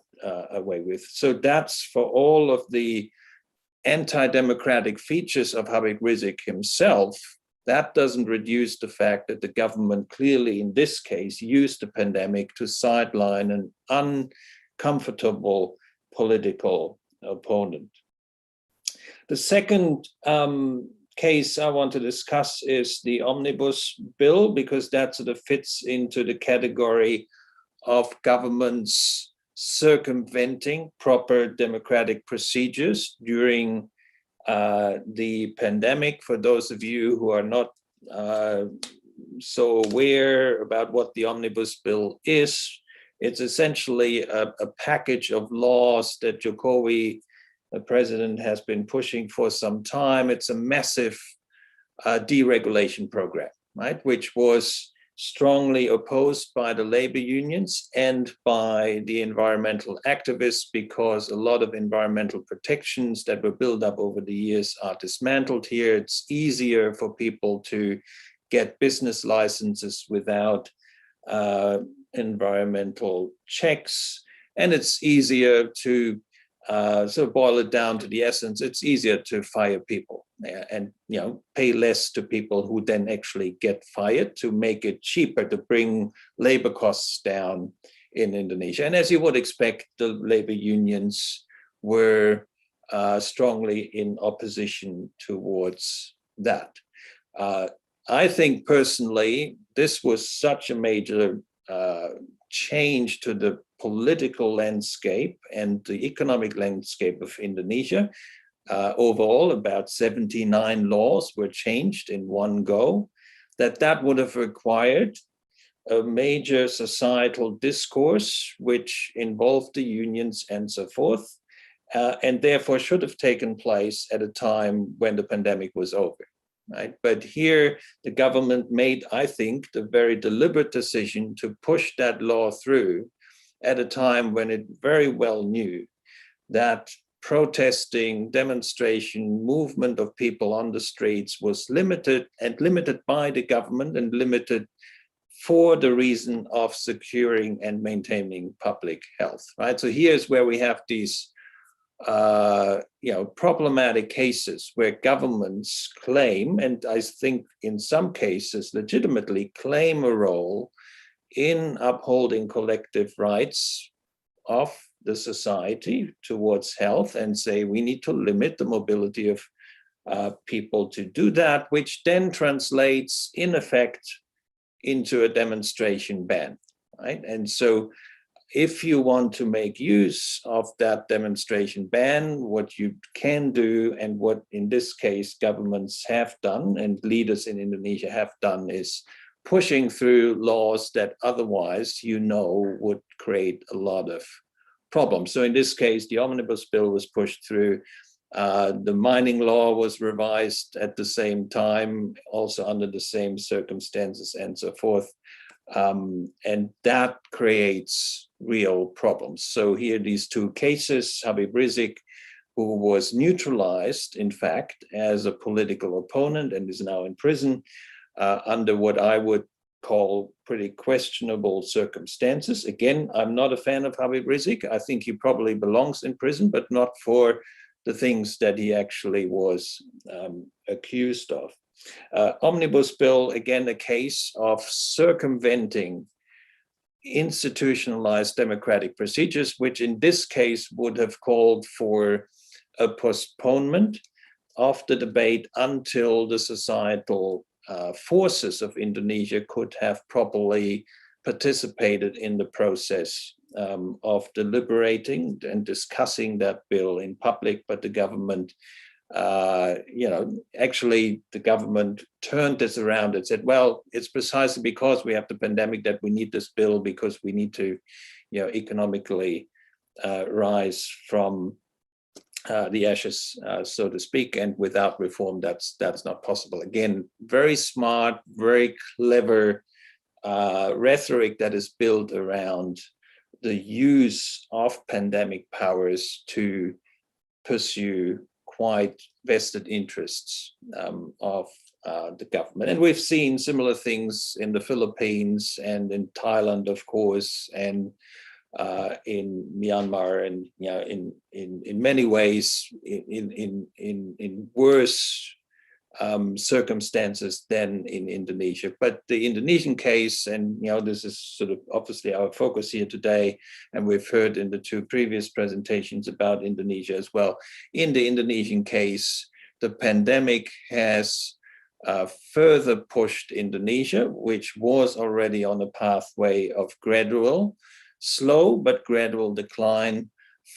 away with. So that's for all of the anti-democratic features of Habib Rizik himself. That doesn't reduce the fact that the government clearly, in this case, used the pandemic to sideline an uncomfortable political opponent. The second case I want to discuss is the omnibus bill, because that sort of fits into the category of governments circumventing proper democratic procedures during the pandemic. For those of you who are not so aware about what the Omnibus Bill is, it's essentially a package of laws that Jokowi, the president, has been pushing for some time. It's a massive deregulation program, right, which was strongly opposed by the labor unions and by the environmental activists, because a lot of environmental protections that were built up over the years are dismantled here. It's easier for people to get business licenses without environmental checks, and it's easier to sort of boil it down to the essence. It's easier to fire people and pay less to people who then actually get fired, to make it cheaper to bring labor costs down in Indonesia. And as you would expect, the labor unions were strongly in opposition towards that. I think personally, this was such a major change to the political landscape and the economic landscape of Indonesia. Overall, about 79 laws were changed in one go, that would have required a major societal discourse which involved the unions and so forth, and therefore should have taken place at a time when the pandemic was over. Right? But here the government made, I think, the very deliberate decision to push that law through at a time when it very well knew that protesting, demonstration, movement of people on the streets was limited, and limited by the government, and limited for the reason of securing and maintaining public health. Right? So here's where we have these problematic cases where governments claim, and I think in some cases legitimately claim, a role in upholding collective rights of the society towards health, and say we need to limit the mobility of people to do that, which then translates in effect into a demonstration ban, right? And so if you want to make use of that demonstration ban, what you can do, and what in this case governments have done and leaders in Indonesia have done, is pushing through laws that otherwise would create a lot of problems. So in this case, the Omnibus Bill was pushed through. The mining law was revised at the same time, also under the same circumstances and so forth. And that creates real problems. So here, these two cases, Habib Rizik, who was neutralized, in fact, as a political opponent and is now in prison under what I would call pretty questionable circumstances. Again, I'm not a fan of Habib Rizik. I think he probably belongs in prison, but not for the things that he actually was accused of. Omnibus Bill, again, a case of circumventing institutionalized democratic procedures, which in this case would have called for a postponement of the debate until the societal forces of Indonesia could have properly participated in the process of deliberating and discussing that bill in public. But the government, actually the government turned this around and said, well, it's precisely because we have the pandemic that we need this bill, because we need to, economically rise from the ashes, so to speak, and without reform, that's not possible. Again, very smart, very clever rhetoric that is built around the use of pandemic powers to pursue quite vested interests of the government. And we've seen similar things in the Philippines and in Thailand, of course, and in Myanmar, and in many ways in worse circumstances than in Indonesia. But the Indonesian case, and this is sort of obviously our focus here today, and we've heard in the two previous presentations about Indonesia as well. In the Indonesian case, the pandemic has further pushed Indonesia, which was already on a pathway of gradual, slow but gradual decline,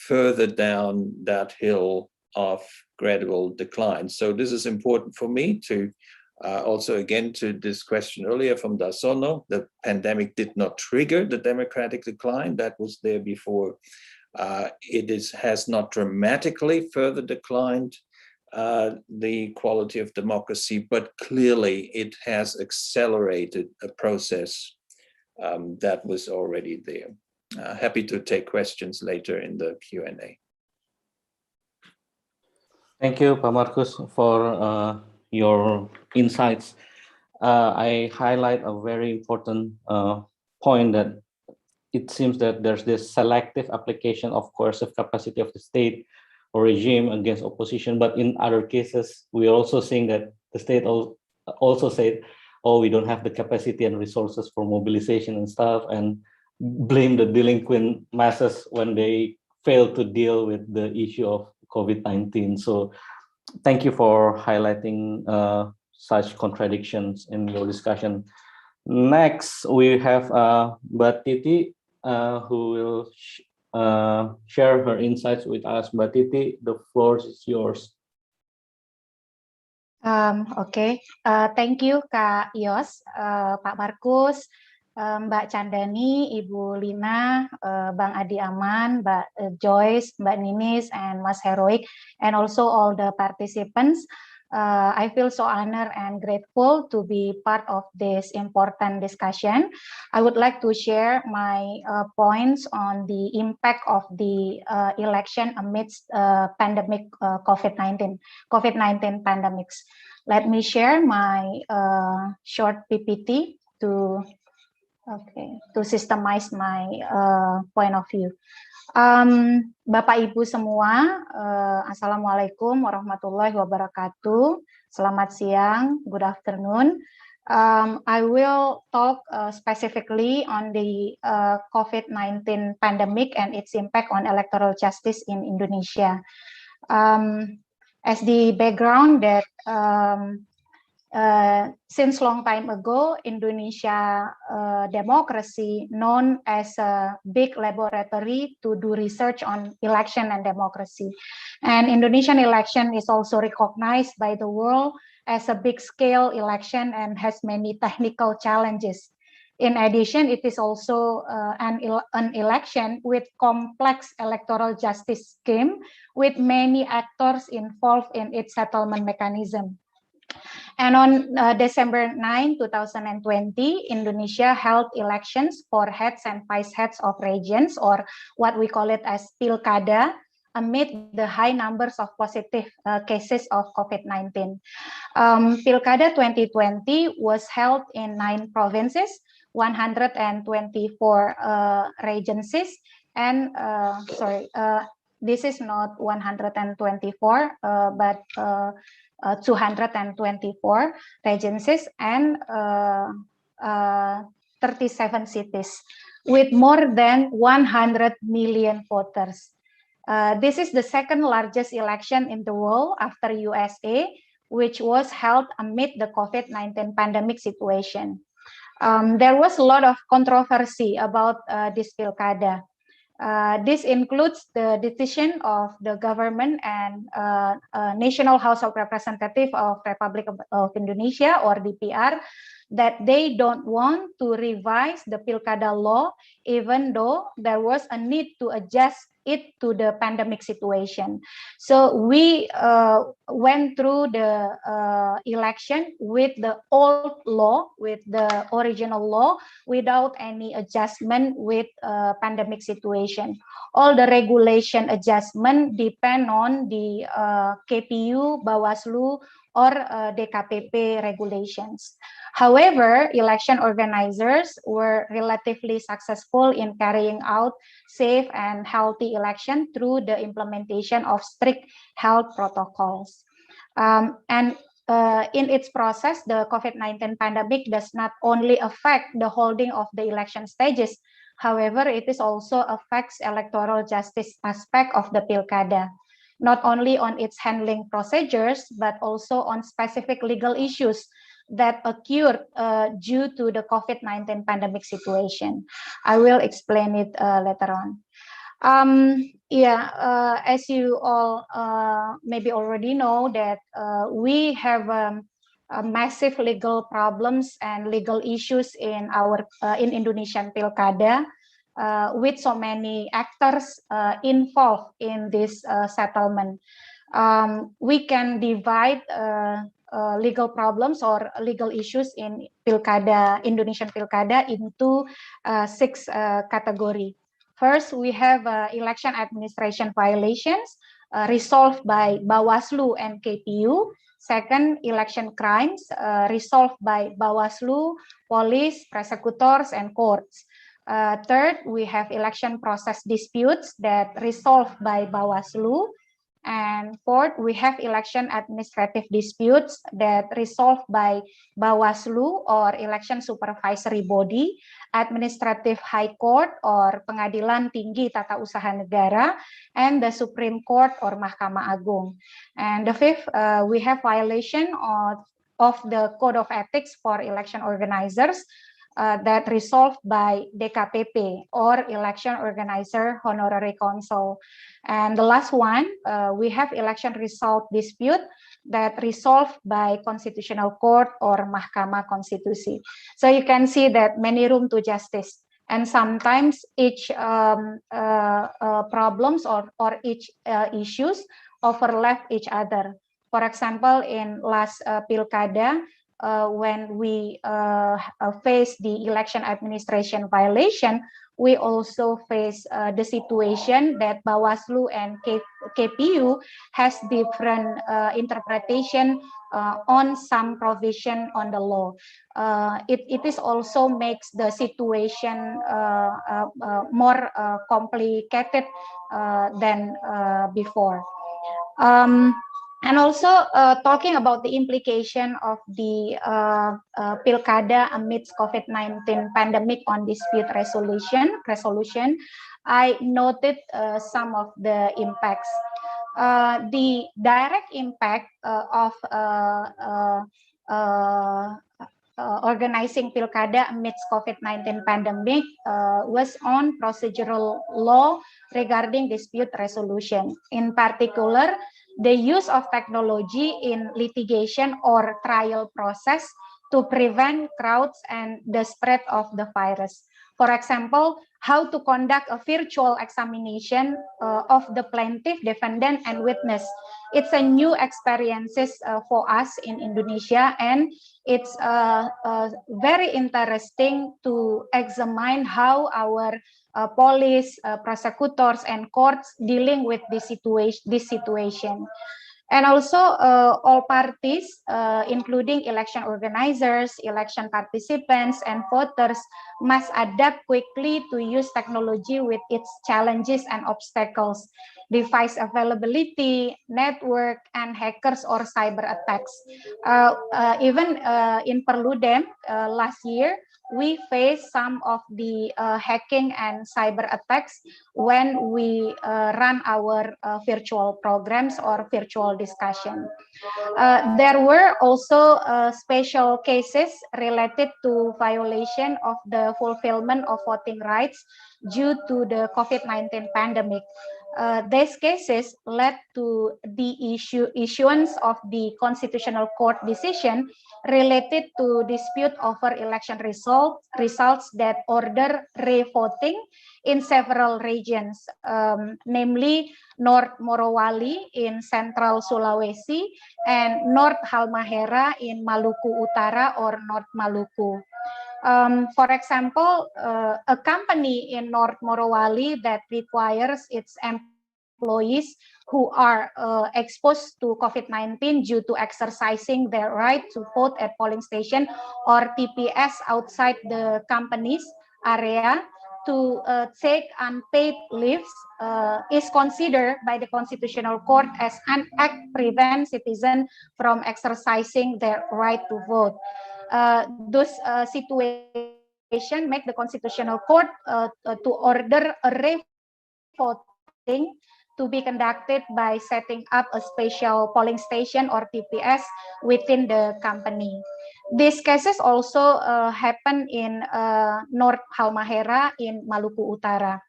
further down that hill of gradual decline. So this is important for me to Also, again, to this question earlier from Dasono, the pandemic did not trigger the democratic decline that was there before. Has not dramatically further declined the quality of democracy, but clearly it has accelerated a process that was already there. Happy to take questions later in the Q&A. Thank you, Pak Markus, for your insights. I highlight a very important point that it seems that there's this selective application of coercive capacity of the state or regime against opposition, but in other cases, we're also seeing that the state also said, oh, we don't have the capacity and resources for mobilization and stuff, and blame the delinquent masses when they fail to deal with the issue of COVID-19. So thank you for highlighting such contradictions in your discussion. Next, we have Mbak Titi, who will share her insights with us. Mbak Titi, the floor is yours. Oke. Thank you Kak Yos, Pak Markus, Mbak Chandani, Ibu Lina, Bang Adi Aman, Mbak Joyce, Mbak Ninis, and Mas Heroik, and also all the participants. I feel so honored and grateful to be part of this important discussion. I would like to share my points on the impact of the election amidst pandemic COVID-19 pandemics. Let me share my short PPT to systemize my point of view. Bapak Ibu semua, Assalamualaikum warahmatullahi wabarakatuh. Selamat siang, good afternoon. I will talk specifically on the COVID-19 pandemic and its impact on electoral justice in Indonesia. As the background that since long time ago, Indonesia democracy known as a big laboratory to do research on election and democracy. And Indonesian election is also recognized by the world as a big scale election and has many technical challenges. In addition, it is also an election with complex electoral justice scheme with many actors involved in its settlement mechanism. And on December 9, 2020, Indonesia held elections for heads and vice heads of regions, or what we call it as Pilkada, amid the high numbers of positive cases of COVID-19. Pilkada 2020 was held in 9 provinces, 124 regencies, and this is not 124, but 224 regencies and 37 cities with more than 100 million voters. This is the second largest election in the world after USA, which was held amid the COVID-19 pandemic situation. There was a lot of controversy about this Pilkada. This includes the decision of the government and National House of Representatives of Republic of Indonesia, or DPR, that they don't want to revise the Pilkada law, even though there was a need to adjust it to the pandemic situation. So we went through the election with the old law, with the original law, without any adjustment with pandemic situation. All the regulation adjustment depend on the KPU, Bawaslu, or DKPP regulations. However, election organizers were relatively successful in carrying out safe and healthy election through the implementation of strict health protocols. In its process, the COVID-19 pandemic does not only affect the holding of the election stages, however, it is also affects electoral justice aspect of the Pilkada, not only on its handling procedures, but also on specific legal issues that occurred due to the COVID-19 pandemic situation. I will explain it later on. As you all maybe already know that we have massive legal problems and legal issues in in Indonesian Pilkada, with so many actors involved in this settlement. We can divide legal problems or legal issues in Pilkada, Indonesian Pilkada, into 6 categories. First, we have election administration violations resolved by Bawaslu and KPU. Second, election crimes resolved by Bawaslu, police, prosecutors, and courts. Third, we have election process disputes that resolved by Bawaslu. And fourth, we have election administrative disputes that resolved by Bawaslu or election supervisory body, administrative high court or Pengadilan Tinggi Tata Usaha Negara, and the Supreme Court or Mahkamah Agung. And the fifth, we have violation of the Code of Ethics for election organizers that resolved by DKPP or Election Organizer Honorary Council. And the last one, we have election result dispute that resolved by Constitutional Court or Mahkamah Konstitusi. So you can see that many room to justice. And sometimes each problems or each issues overlap each other. For example, in last Pilkada, when we face the election administration violation, we also face the situation that Bawaslu and KPU has different interpretation on some provision on the law. It is also makes the situation more complicated than before. And also talking about the implication of the Pilkada amidst COVID-19 pandemic on dispute resolution, I noted some of the impacts. The direct impact of organizing Pilkada amidst COVID-19 pandemic was on procedural law regarding dispute resolution. In particular, the use of technology in litigation or trial process to prevent crowds and the spread of the virus. For example, how to conduct a virtual examination of the plaintiff, defendant, and witness. It's a new experiences for us in Indonesia, and it's very interesting to examine how our police, prosecutors, and courts dealing with this situation. And also all parties, including election organizers, election participants, and voters must adapt quickly to use technology with its challenges and obstacles, device availability, network, and hackers or cyber attacks. Even in Perludem last year, we faced some of the hacking and cyber attacks when we run our virtual programs or virtual discussion. There were also special cases related to violation of the fulfillment of voting rights due to the COVID-19 pandemic. These cases led to the issuance of the Constitutional Court decision related to dispute over election results that order re-voting in several regions, namely North Morowali in Central Sulawesi and North Halmahera in Maluku Utara or North Maluku. For example, a company in North Morowali that requires its employees who are exposed to COVID-19 due to exercising their right to vote at polling station or TPS outside the company's area to take unpaid leaves is considered by the Constitutional Court as an act prevent citizens from exercising their right to vote. Those situation make the Constitutional Court to order a re-voting to be conducted by setting up a special polling station or TPS within the company. These cases also happen in North Halmahera in Maluku Utara.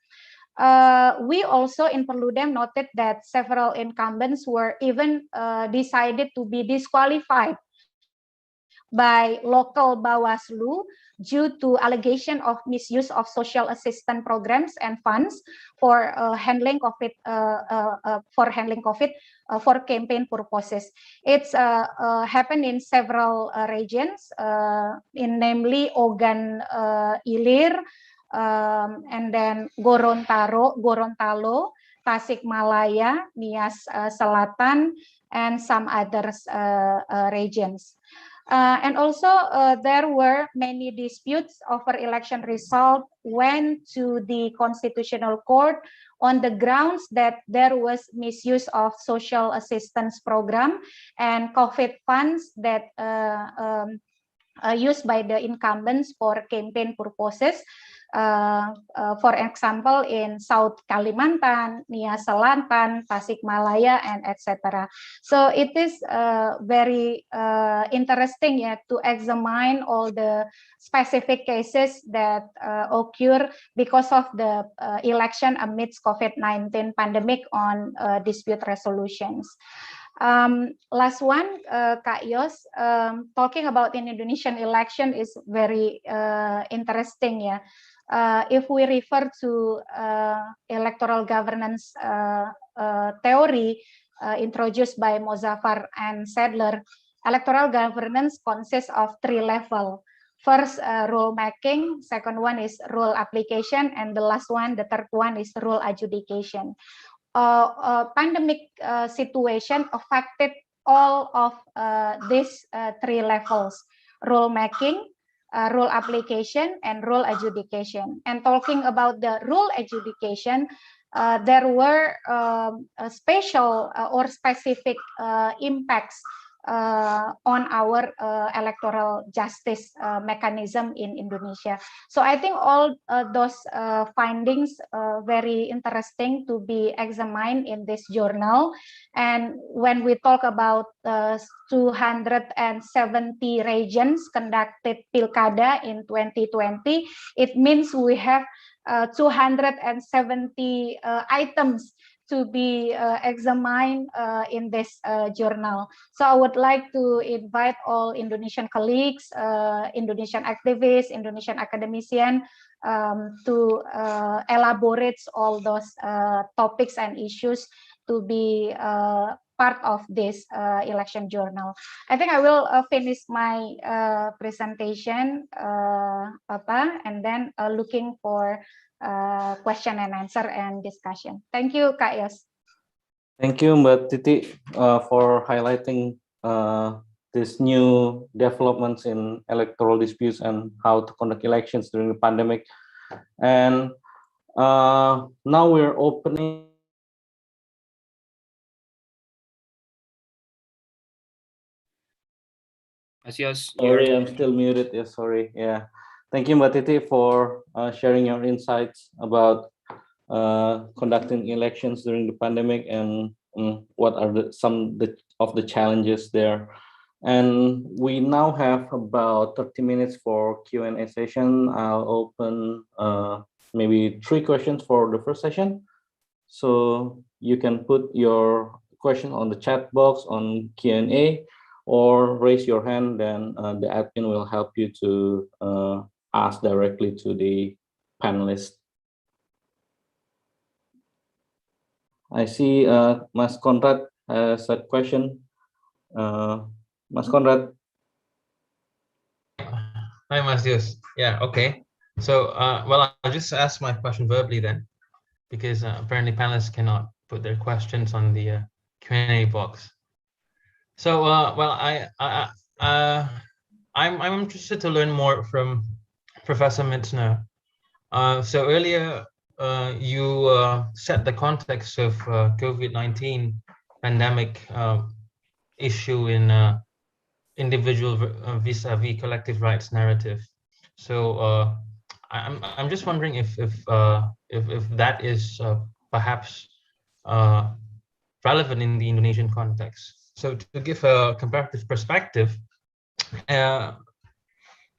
We also in Perludem noted that several incumbents were even decided to be disqualified by local Bawaslu due to allegation of misuse of social assistance programs and funds for handling COVID for campaign purposes. It's happened in several regions, in namely Ogan Ilir, and then Gorontalo, Tasikmalaya, Nias Selatan, and some other regions. And also there were many disputes over election result went to the Constitutional Court on the grounds that there was misuse of social assistance program and COVID funds that used by the incumbents for campaign purposes. For example, in South Kalimantan, Nias Selatan, Tasikmalaya, and etc. So it is very interesting to examine all the specific cases that occur because of the election amidst COVID-19 pandemic on dispute resolutions. Last one, Kak Yos, talking about an Indonesian election is very interesting. If we refer to electoral governance theory introduced by Mozaffar and Sadler, electoral governance consists of 3 levels. First, rule making, second one is rule application, and the last one, the third one is rule adjudication. Pandemic situation affected all of these 3 levels: rule making, rule application, and rule adjudication. And talking about the rule adjudication, there were special or specific impacts on our electoral justice mechanism in Indonesia. So I think all those findings very interesting to be examined in this journal. And when we talk about 270 regions conducted Pilkada in 2020, it means we have 270 items to be examined in this journal. So I would like to invite all Indonesian colleagues, Indonesian activists, Indonesian academicians to elaborate all those topics and issues to be part of this election journal. I think I will finish my presentation, and then looking for question and answer and discussion. Thank you, Kak Yos. Thank you, Mbak Titi, for highlighting these new developments in electoral disputes and how to conduct elections during the pandemic. And now we're opening. Sorry, I'm still muted. Yeah, sorry. Yeah. Thank you, Mbak Titi, for sharing your insights about conducting elections during the pandemic and what are some of the challenges there. And we now have about 30 minutes for Q&A session. I'll open maybe 3 questions for the first session. So you can put your question on the chat box on Q&A or raise your hand, then the admin will help you to ask directly to the panelists. I see Mas Conrad has a question. Mas Conrad. Hi, Mas Dios. Yeah, okay. So, well, I'll just ask my question verbally then, because apparently panelists cannot put their questions on the Q&A box. So, well, I'm interested to learn more from Professor Mitzner. So earlier, you set the context of COVID-19 pandemic issue in individual vis-a-vis collective rights narrative. So I'm just wondering if that is perhaps relevant in the Indonesian context. So to give a comparative perspective, a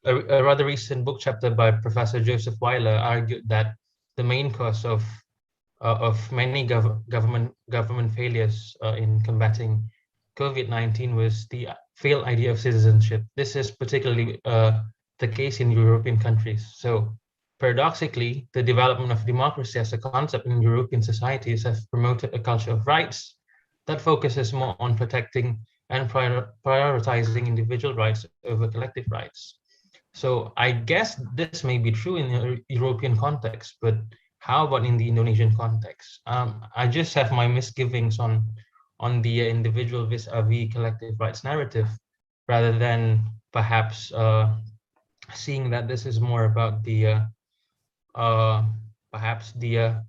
rather recent book chapter by Professor Joseph Weiler argued that the main cause of many government failures in combating COVID-19 was the failed idea of citizenship. This is particularly the case in European countries. So paradoxically, the development of democracy as a concept in European societies has promoted a culture of rights that focuses more on protecting and prioritizing individual rights over collective rights. So I guess this may be true in the European context, but how about in the Indonesian context? I just have my misgivings on the individual vis-a-vis collective rights narrative, rather than perhaps seeing that this is more about the perhaps the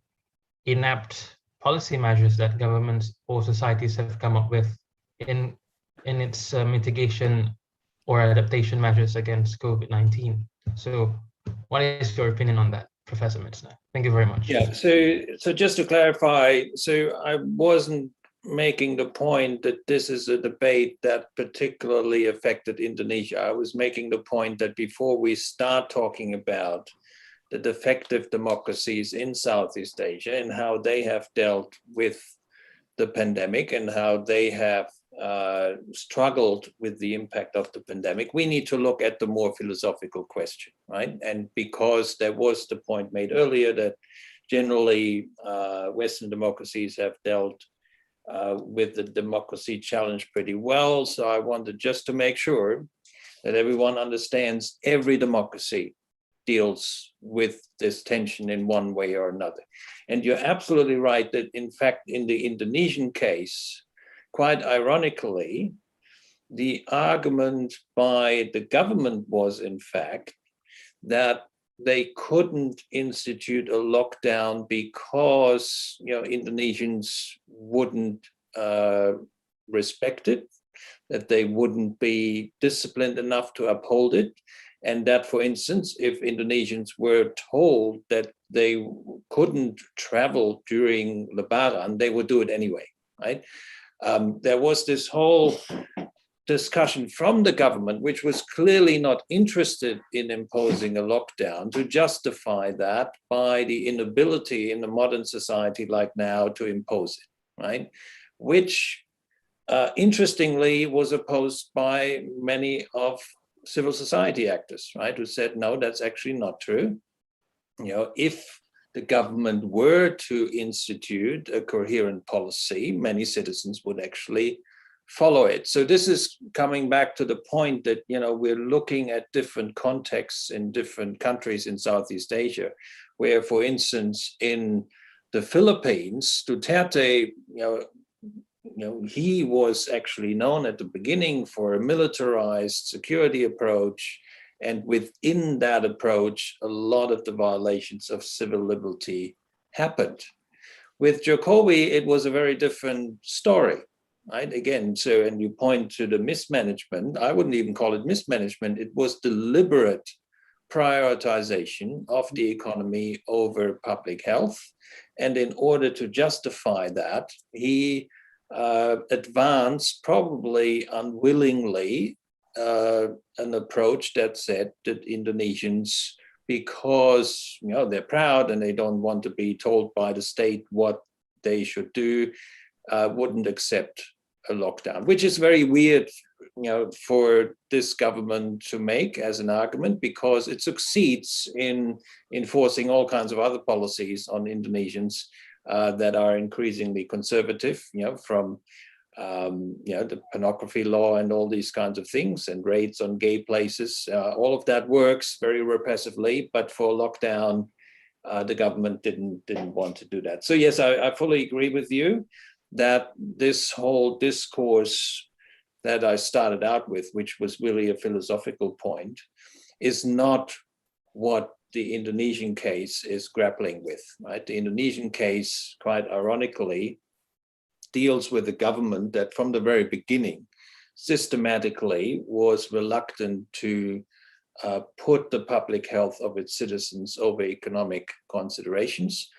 inept policy measures that governments or societies have come up with in its mitigation or adaptation measures against COVID-19. So what is your opinion on that, Professor Mitzner? Thank you very much. Yeah, so just to clarify, so I wasn't making the point that this is a debate that particularly affected Indonesia. I was making the point that before we start talking about the defective democracies in Southeast Asia and how they have dealt with the pandemic and how they have struggled with the impact of the pandemic, we need to look at the more philosophical question, right? And because there was the point made earlier that generally Western democracies have dealt with the democracy challenge pretty well. So I wanted just to make sure that everyone understands every democracy deals with this tension in one way or another. And you're absolutely right that in fact, in the Indonesian case, quite ironically, the argument by the government was in fact that they couldn't institute a lockdown because Indonesians wouldn't respect it, that they wouldn't be disciplined enough to uphold it. And that, for instance, if Indonesians were told that they couldn't travel during Lebaran, they would do it anyway, right? There was this whole discussion from the government, which was clearly not interested in imposing a lockdown, to justify that by the inability in a modern society like now to impose it, right? Which, interestingly, was opposed by many of civil society actors, right, who said, no, that's actually not true. If the government were to institute a coherent policy, many citizens would actually follow it. So this is coming back to the point that, we're looking at different contexts in different countries in Southeast Asia, where, for instance, in the Philippines, Duterte, he was actually known at the beginning for a militarized security approach. And within that approach, a lot of the violations of civil liberty happened. With Jokowi, it was a very different story, right? Again, and you point to the mismanagement. I wouldn't even call it mismanagement. It was deliberate prioritization of the economy over public health. And in order to justify that, he advanced, probably unwillingly, an approach that said that Indonesians, because they're proud and they don't want to be told by the state what they should do, wouldn't accept a lockdown, which is very weird, for this government to make as an argument, because it succeeds in enforcing all kinds of other policies on Indonesians that are increasingly conservative, from the pornography law and all these kinds of things, and raids on gay places. All of that works very repressively, but for lockdown, the government didn't want to do that. So yes, I fully agree with you that this whole discourse that I started out with, which was really a philosophical point, is not what the Indonesian case is grappling with, right? The Indonesian case, quite ironically, deals with a government that from the very beginning systematically was reluctant to put the public health of its citizens over economic considerations,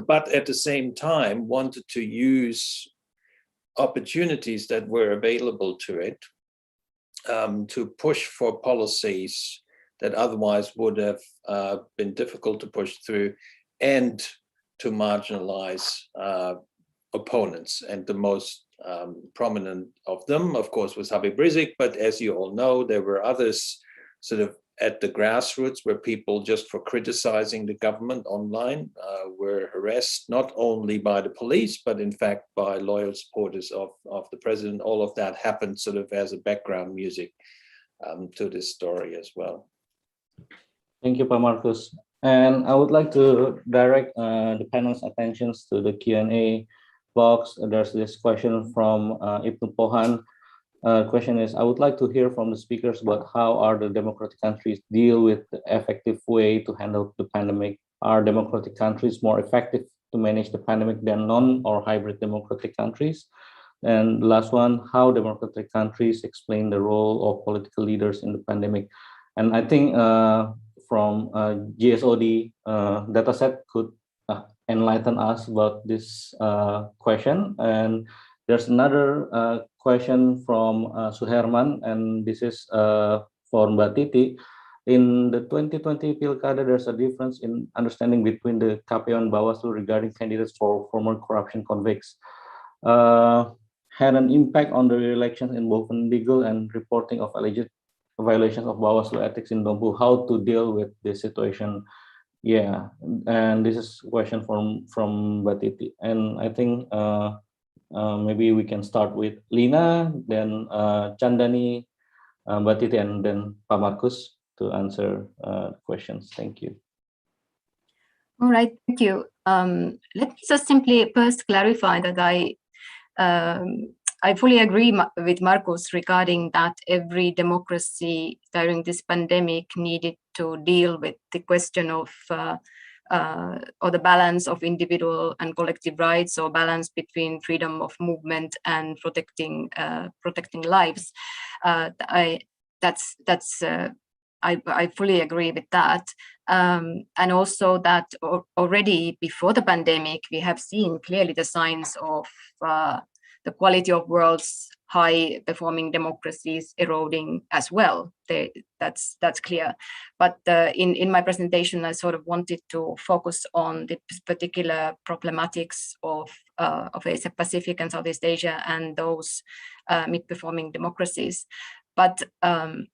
but at the same time wanted to use opportunities that were available to it to push for policies that otherwise would have been difficult to push through, and to marginalize opponents. And the most prominent of them, of course, was Habib Rizik, but as you all know, there were others sort of at the grassroots where people, just for criticizing the government online, were harassed not only by the police, but in fact by loyal supporters of the president. All of that happened sort of as a background music to this story as well. Thank you, Pak Marcus. And I would like to direct the panel's attentions to the Q&A box. There's this question from Ibnu Pohan. Question is, I would like to hear from the speakers about how are the democratic countries deal with the effective way to handle the pandemic. Are democratic countries more effective to manage the pandemic than non or hybrid democratic countries? And the last one, how democratic countries explain the role of political leaders in the pandemic. And I think from GSOD dataset could enlighten us about this question. And there's another question from Suherman, and this is for Mbak Titi. In the 2020 Pilkada, there's a difference in understanding between the KPU and Bawaslu regarding candidates for former corruption convicts. Had an impact on the elections involving legal and reporting of alleged violations of Bawaslu ethics in Dompu. How to deal with this situation? Yeah, and this is a question from Mbak Titi. And I think maybe we can start with Lina, then Chandani, Mbak Titi, and then Pak Marcus to answer questions. Thank you. All right, thank you. Let me just simply first clarify that I fully agree with Marcus regarding that every democracy during this pandemic needed to deal with the question of or the balance of individual and collective rights, or balance between freedom of movement and protecting lives. I fully agree with that. And also that already before the pandemic, we have seen clearly the signs of the quality of world's high performing democracies eroding as well. That's clear. But in my presentation, I sort of wanted to focus on the particular problematics of Asia Pacific and Southeast Asia and those mid-performing democracies. But and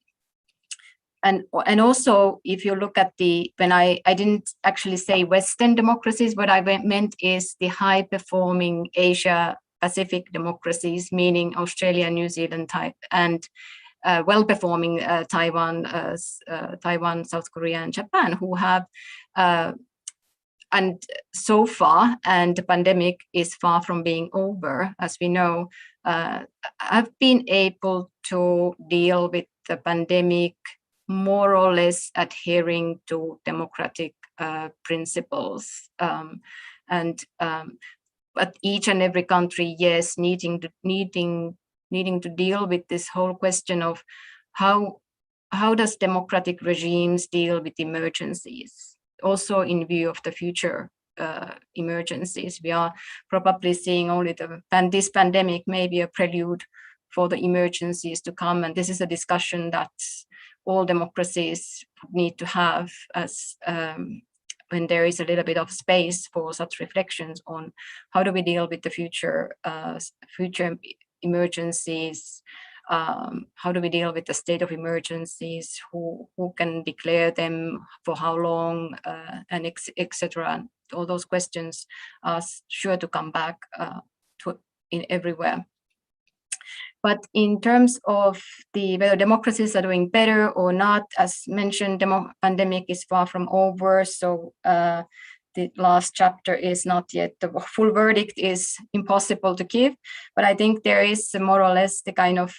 also, if you look at when I didn't actually say Western democracies, what I meant is the high-performing Asia Pacific democracies, meaning Australia, New Zealand, and well-performing Taiwan, South Korea, and Japan, who have, and so far, and the pandemic is far from being over, as we know, have been able to deal with the pandemic more or less adhering to democratic principles. But each and every country, yes, needing to deal with this whole question of how does democratic regimes deal with emergencies, also in view of the future emergencies. We are probably seeing only this pandemic may be a prelude for the emergencies to come, and this is a discussion that all democracies need to have as when there is a little bit of space for such reflections on how do we deal with the future emergencies, how do we deal with the state of emergencies, who can declare them, for how long, and etc. All those questions are sure to come back in everywhere. But in terms of whether democracies are doing better or not, as mentioned, the pandemic is far from over. So the last chapter is not yet, the full verdict is impossible to give. But I think there is more or less the kind of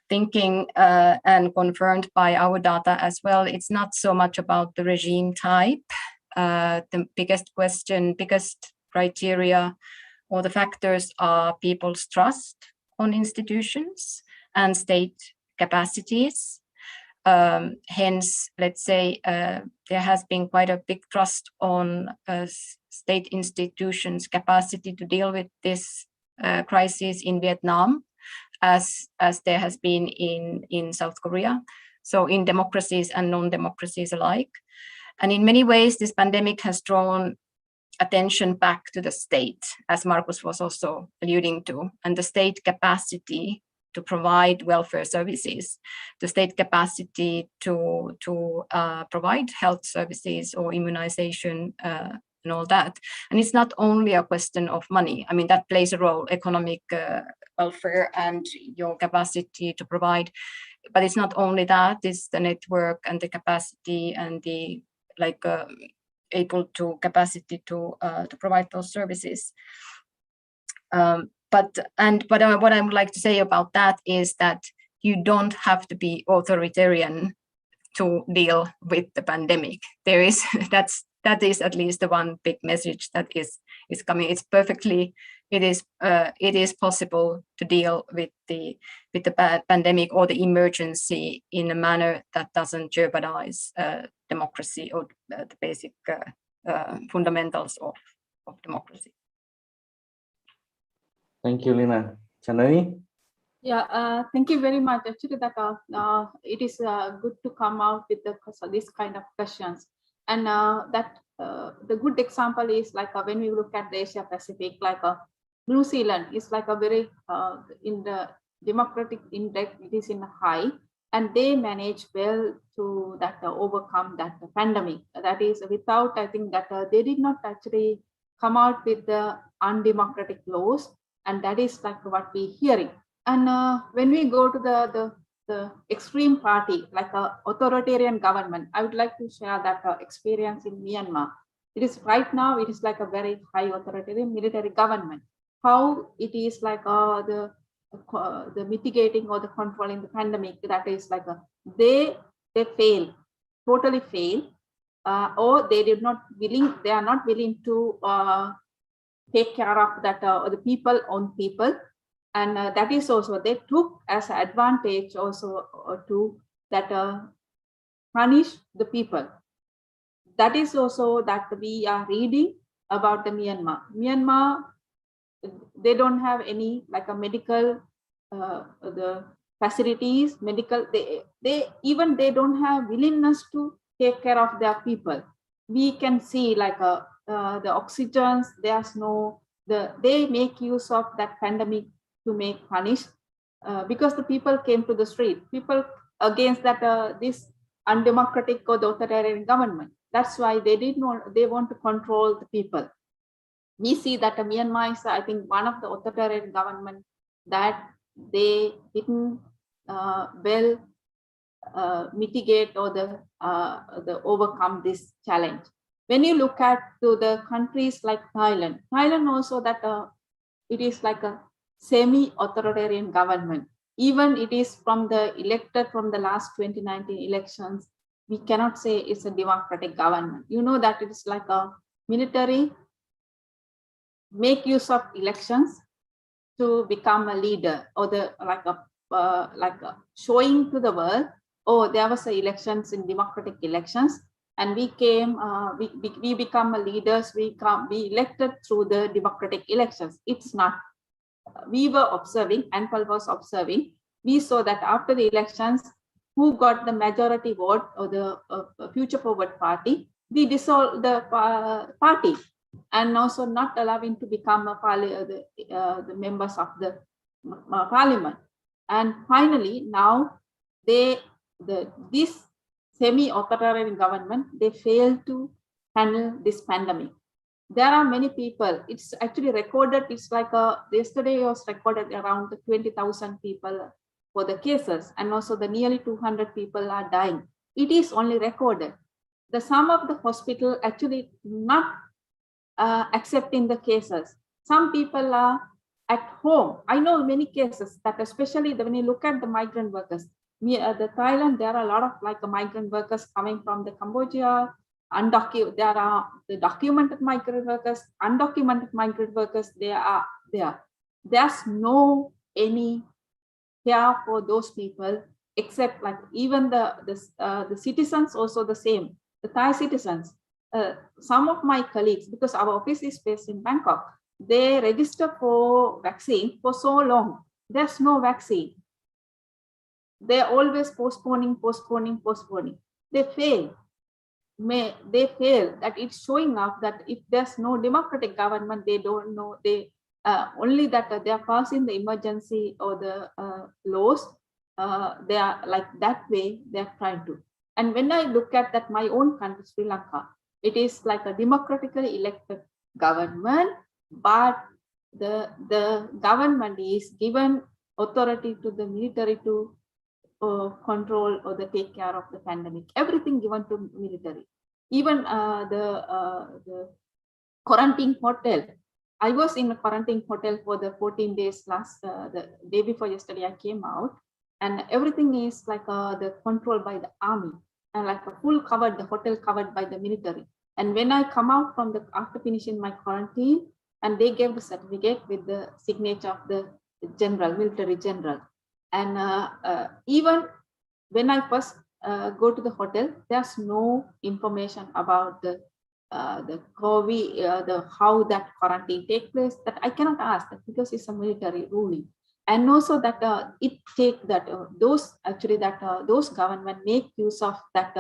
thinking and confirmed by our data as well. It's not so much about the regime type. The biggest criteria or the factors are people's trust on institutions and state capacities. Hence, let's say there has been quite a big trust on state institutions' capacity to deal with this crisis in Vietnam, as there has been in South Korea. So in democracies and non-democracies alike. And in many ways, this pandemic has drawn attention back to the state, as Markus was also alluding to, and the state capacity to provide welfare services, the state capacity to provide health services or immunization and all that. And it's not only a question of money. I mean, that plays a role, economic welfare and your capacity to provide. But it's not only that, it's the network and the capacity and the capacity to provide those services. But what I would like to say about that is that you don't have to be authoritarian to deal with the pandemic. There is that is at least the one big message that is coming. It's perfectly, it is possible to deal with the pandemic or the emergency in a manner that doesn't jeopardize democracy or the basic fundamentals of democracy. Thank you, Lina. Chandani? Yeah, thank you very much. Actually, that it is good to come out with this kind of questions. And the good example is like when we look at the Asia Pacific, like New Zealand is like a very in the democratic index, it is in a high, and they manage well to that overcome that pandemic. That is without, I think that they did not actually come out with the undemocratic laws, and that is like what we're hearing. And when we go to the extreme party, like a authoritarian government, I would like to share that experience in Myanmar. It is right now, it is like a very high authoritarian military government. How it is like the mitigating or the controlling the pandemic, that is like they fail, totally fail, or they are not willing to take care of that the people on people. And that is also, they took as an advantage also to that punish the people. That is also that we are reading about the Myanmar. Myanmar, they don't have any like a medical, the facilities, medical, they don't have willingness to take care of their people. We can see like the oxygens, there's no, they make use of that pandemic to make punish because the people came to the street, people against that this undemocratic or the authoritarian government. That's why they want to control the people. We see that Myanmar is, I think, one of the authoritarian government that they didn't mitigate or the overcome this challenge. When you look at to the countries like Thailand also that it is like a semi-authoritarian government. Even it is from the elected from the last 2019 elections, we cannot say it's a democratic government. You know that it is like a military make use of elections to become a leader, or the like a showing to the world, oh, there was elections in democratic elections, and we came, we become a leaders, we elected through the democratic elections. It's not. We were observing, ANPAL was observing, we saw that after the elections, who got the majority vote or the Future Forward Party, we dissolved the party and also not allowing to become the members of the parliament. And finally, now this semi-authoritarian government, they failed to handle this pandemic. There are many people, it's actually recorded, it's like yesterday was recorded around 20,000 people for the cases, and also the nearly 200 people are dying. It is only recorded. The sum of the hospital actually not accepting the cases. Some people are at home. I know many cases that, especially when you look at the migrant workers, the Thailand, there are a lot of like migrant workers coming from the Cambodia, there are the documented migrant workers, undocumented migrant workers, they are there. There's no any care for those people, except like even the citizens also the same, the Thai citizens. Some of my colleagues, because our office is based in Bangkok, they register for vaccine for so long. There's no vaccine. They're always postponing. They fail. they fail, that it's showing up that if there's no democratic government, they don't know, they only that they are passing the emergency or the laws, they are like that way they're trying to. And when I look at that, my own country, Sri Lanka, it is like a democratically elected government, but the government is given authority to the military to control or the take care of the pandemic. Everything given to military. Even the quarantine hotel. I was in a quarantine hotel for the 14 days the day before yesterday I came out, and everything is like the control by the army, and like a full covered, the hotel covered by the military. And when I come out from after finishing my quarantine, and they gave the certificate with the signature of the general, military general. And even when I first go to the hotel, there's no information about the COVID, how that quarantine take place, that I cannot ask that because it's a military ruling. And also that it take that those government make use of that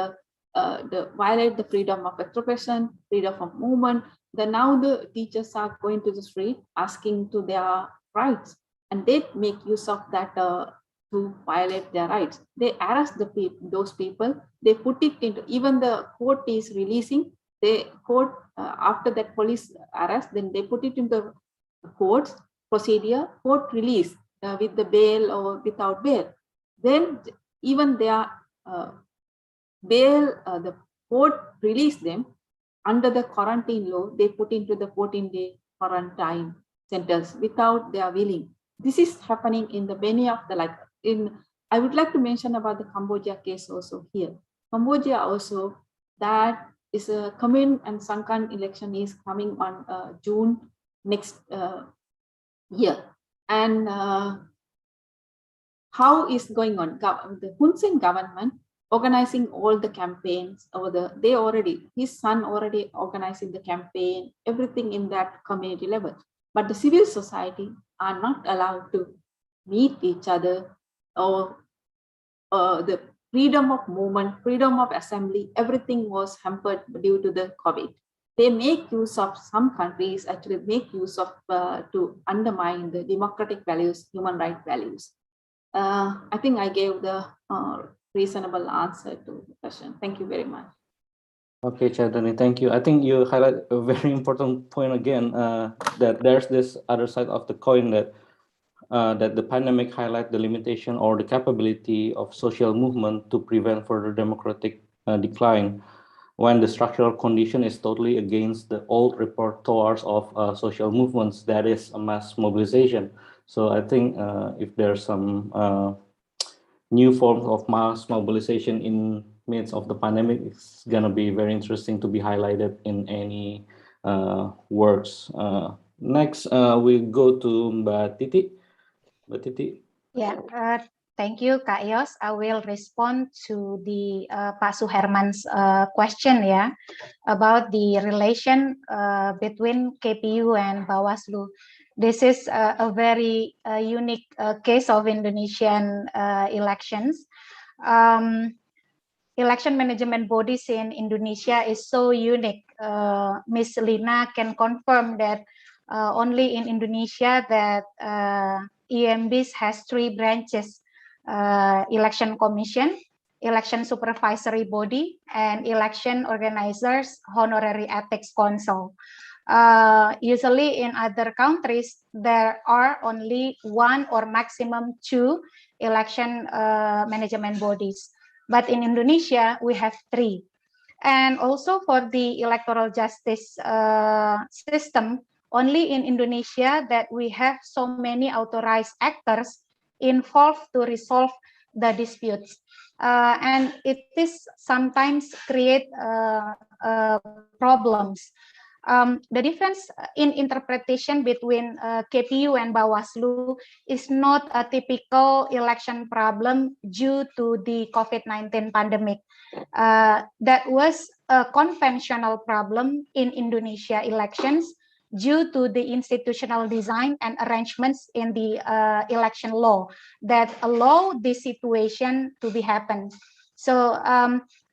violate the freedom of expression, freedom of movement. Then now the teachers are going to the street asking to their rights, and they make use of that to violate their rights. They arrest those people. They put it into, even the court is releasing. They court after that police arrest, then they put it into the court's procedure, court release with the bail or without bail. Then even their bail, the court release them under the quarantine law. They put into the 14-day quarantine sentence without their willing. This is happening in the many of the I would like to mention about the Cambodia case also here. Cambodia also, that is a Commune and Sangkan election is coming on June next year. And how is going on? The Hun Sen government organizing all the campaigns over his son already organizing the campaign, everything in that community level. But the civil society are not allowed to meet each other, or the freedom of movement, freedom of assembly, everything was hampered due to the COVID. They make use of, some countries actually make use of to undermine the democratic values, human rights values. I think I gave the reasonable answer to the question. Thank you very much. Okay, Chaitanya, thank you. I think you highlight a very important point again, that there's this other side of the coin, that the pandemic highlight the limitation or the capability of social movement to prevent further democratic decline, when the structural condition is totally against the old repertoires of social movements, that is a mass mobilization. So I think if there's some new forms of mass mobilization in midst of the pandemic, it's gonna be very interesting to be highlighted in any works. Next, we go to Mbak Titi. Mbak Titi. Yeah, thank you, Kak Yos. I will respond to the Pak Suherman's question, about the relation between KPU and Bawaslu. This is a very unique case of Indonesian elections. Election management bodies in Indonesia is so unique. Ms. Lina can confirm that only in Indonesia that EMBs has 3 branches: Election Commission, Election Supervisory Body, and Election Organizers Honorary Ethics Council. Usually in other countries, there are only 1 or maximum 2 election management bodies. But in Indonesia, we have 3. And also for the electoral justice system, only in Indonesia that we have so many authorized actors involved to resolve the disputes. And it is sometimes create problems. The difference in interpretation between KPU and Bawaslu is not a typical election problem due to the COVID-19 pandemic. That was a conventional problem in Indonesia elections due to the institutional design and arrangements in the election law that allow this situation to be happen. So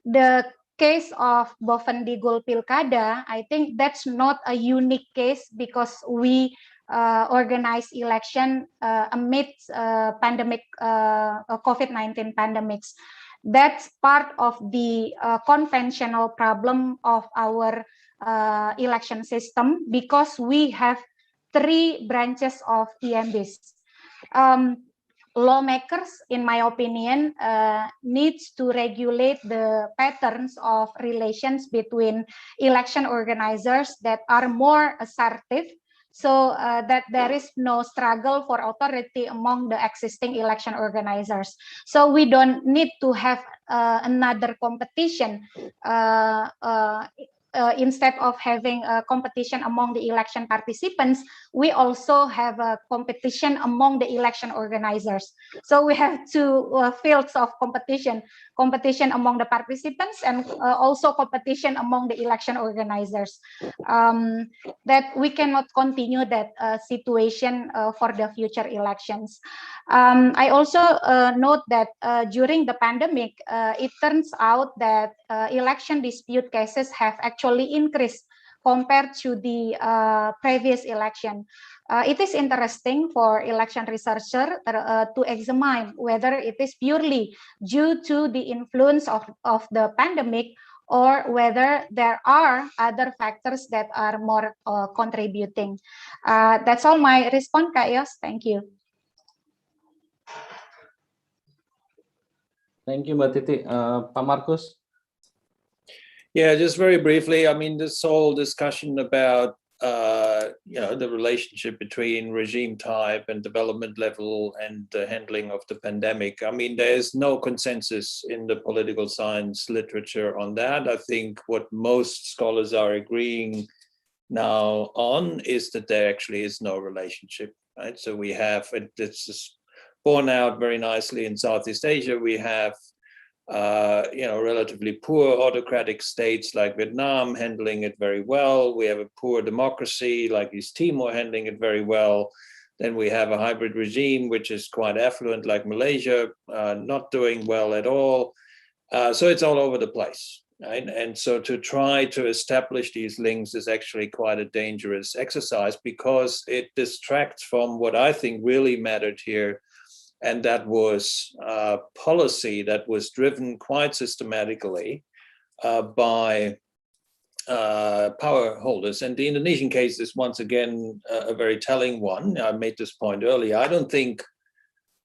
the case of Bovendigul Pilkada, I think that's not a unique case because we organize election amidst pandemic, COVID-19 pandemics. That's part of the conventional problem of our election system because we have 3 branches of EMBs. Lawmakers, in my opinion, needs to regulate the patterns of relations between election organizers that are more assertive, so that there is no struggle for authority among the existing election organizers. So we don't need to have another competition instead of having a competition among the election participants, we also have a competition among the election organizers. So we have 2 fields of competition among the participants and also competition among the election organizers. That we cannot continue that situation for the future elections. I also note that during the pandemic, it turns out that election dispute cases have actually increased compared to the previous election. It is interesting for election researcher to examine whether it is purely due to the influence of the pandemic or whether there are other factors that are more contributing. That's all my response, Kak Yos. Thank you. Thank you, Mbak Titi. Pak Markus? Yeah, just very briefly, I mean, this whole discussion about the relationship between regime type and development level and the handling of the pandemic. I mean, there's no consensus in the political science literature on that. I think what most scholars are agreeing now on is that there actually is no relationship, right? So we have, it's just borne out very nicely in Southeast Asia. We have relatively poor autocratic states like Vietnam handling it very well. We have a poor democracy like East Timor handling it very well. Then we have a hybrid regime which is quite affluent like Malaysia, not doing well at all. So it's all over the place, right? And so to try to establish these links is actually quite a dangerous exercise because it distracts from what I think really mattered here. And that was policy that was driven quite systematically by power holders. And the Indonesian case is once again a very telling one. I made this point earlier. I don't think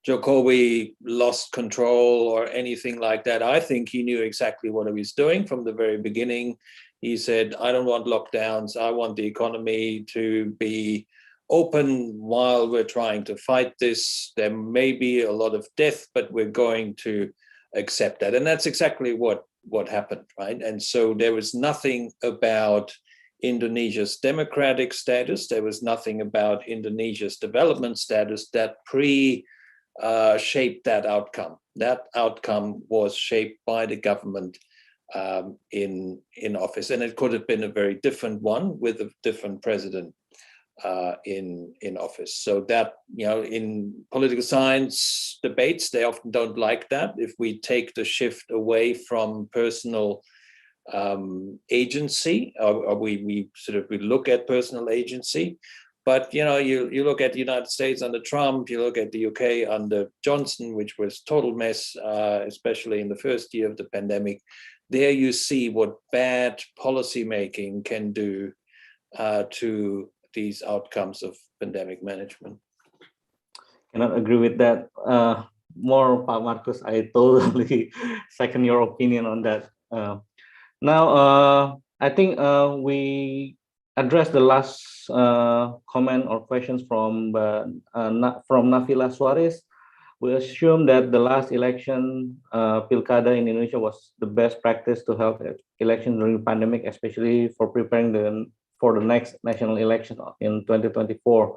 Jokowi lost control or anything like that. I think he knew exactly what he was doing from the very beginning. He said, I don't want lockdowns. I want the economy to be open while we're trying to fight this. There may be a lot of death, but we're going to accept that. And that's exactly what happened, right? And so there was nothing about Indonesia's democratic status. There was nothing about Indonesia's development status that shaped that outcome. That outcome was shaped by the government in office. And it could have been a very different one with a different president in office. So that, in political science debates, they often don't like that. If we take the shift away from personal agency, or we look at personal agency. But you look at the United States under Trump, you look at the UK under Johnson, which was total mess, especially in the first year of the pandemic. There you see what bad policy making can do to these outcomes of pandemic management. Cannot agree with that more, Pak Markus. I totally second your opinion on that. Now, I think we addressed the last comment or questions from Nafila Suarez. We assume that the last election, Pilkada in Indonesia, was the best practice to help elections during the pandemic, especially for preparing for the next national election in 2024.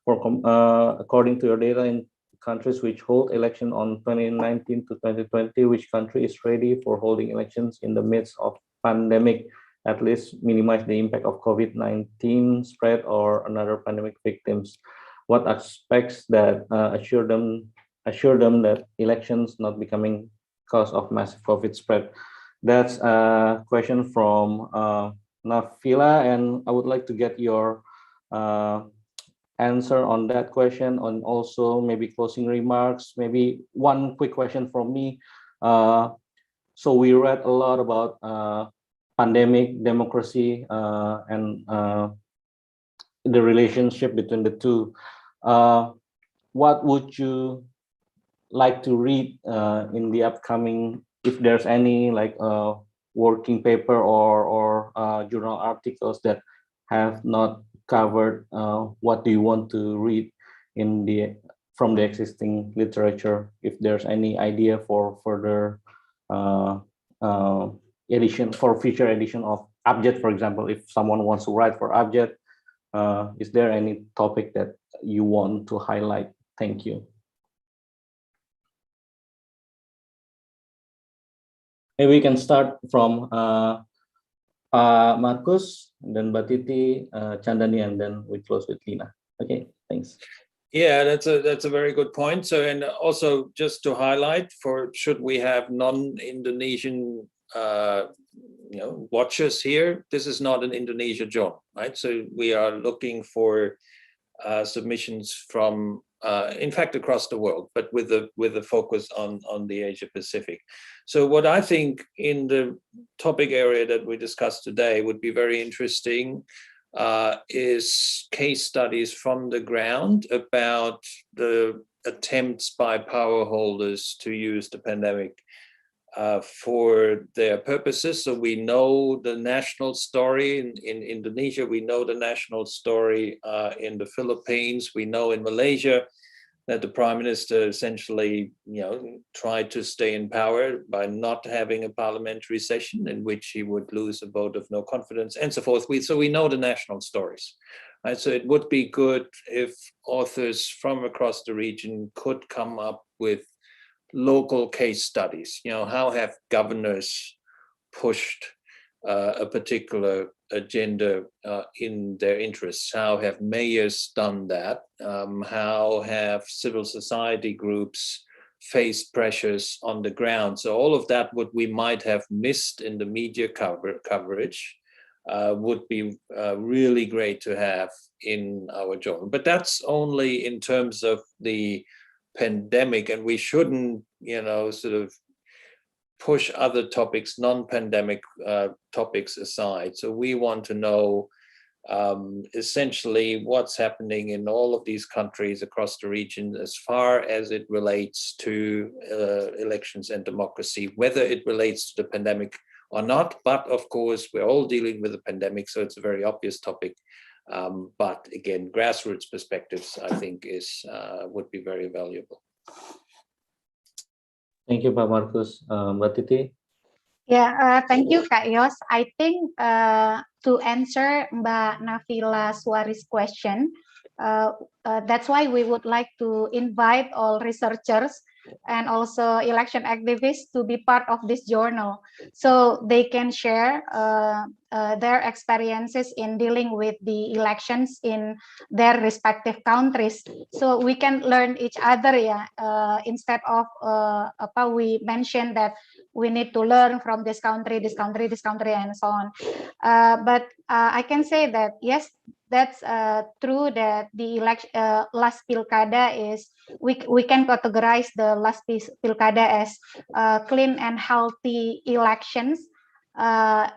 According to your data, in countries which hold election on 2019 to 2020, which country is ready for holding elections in the midst of pandemic, at least minimize the impact of COVID-19 spread or another pandemic victims? What aspects that assure them that elections not becoming cause of massive COVID spread? That's a question from Nafila, and I would like to get your answer on that question, and also maybe closing remarks. Maybe one quick question from me. So we read a lot about pandemic, democracy, and the relationship between the two. What would you like to read in the upcoming, if there's any like working paper or journal articles that have not covered? What do you want to read in from the existing literature? If there's any idea for further edition, for future edition of Abjad, for example, if someone wants to write for Abjad, is there any topic that you want to highlight? Thank you. Maybe we can start from Marcus, and then Batiti, Chandani, and then we close with Lina. Okay, thanks. Yeah, that's a very good point. So, and also just to highlight, for should we have non-Indonesian watchers here, this is not an Indonesia job, right? So we are looking for submissions from, in fact, across the world, but with a focus on the Asia Pacific. So what I think in the topic area that we discussed today would be very interesting is case studies from the ground about the attempts by power holders to use the pandemic for their purposes. So we know the national story in Indonesia, we know the national story in the Philippines, we know in Malaysia that the prime minister essentially, tried to stay in power by not having a parliamentary session in which he would lose a vote of no confidence and so forth. So we know the national stories, right? So it would be good if authors from across the region could come up with local case studies. How have governors pushed a particular agenda in their interests? How have mayors done that? How have civil society groups faced pressures on the ground? So all of that, what we might have missed in the media coverage, would be really great to have in our journal. But that's only in terms of the pandemic, and we shouldn't, sort of push other topics, non-pandemic topics aside. So we want to know essentially what's happening in all of these countries across the region as far as it relates to elections and democracy, whether it relates to the pandemic or not. But of course, we're all dealing with a pandemic, so it's a very obvious topic. But again, grassroots perspectives, I think, would be very valuable. Thank you, Pak Marcus. Mbak Titi? Yeah, thank you, Kak Yos. I think to answer Mbak Nafila Suari's question, that's why we would like to invite all researchers and also election activists to be part of this journal, so they can share their experiences in dealing with the elections in their respective countries, so we can learn each other. Instead of we mentioned that we need to learn from this country, and so on. But I can say that yes, that's true that the last Pilkada is, we can categorize the last Pilkada as clean and healthy elections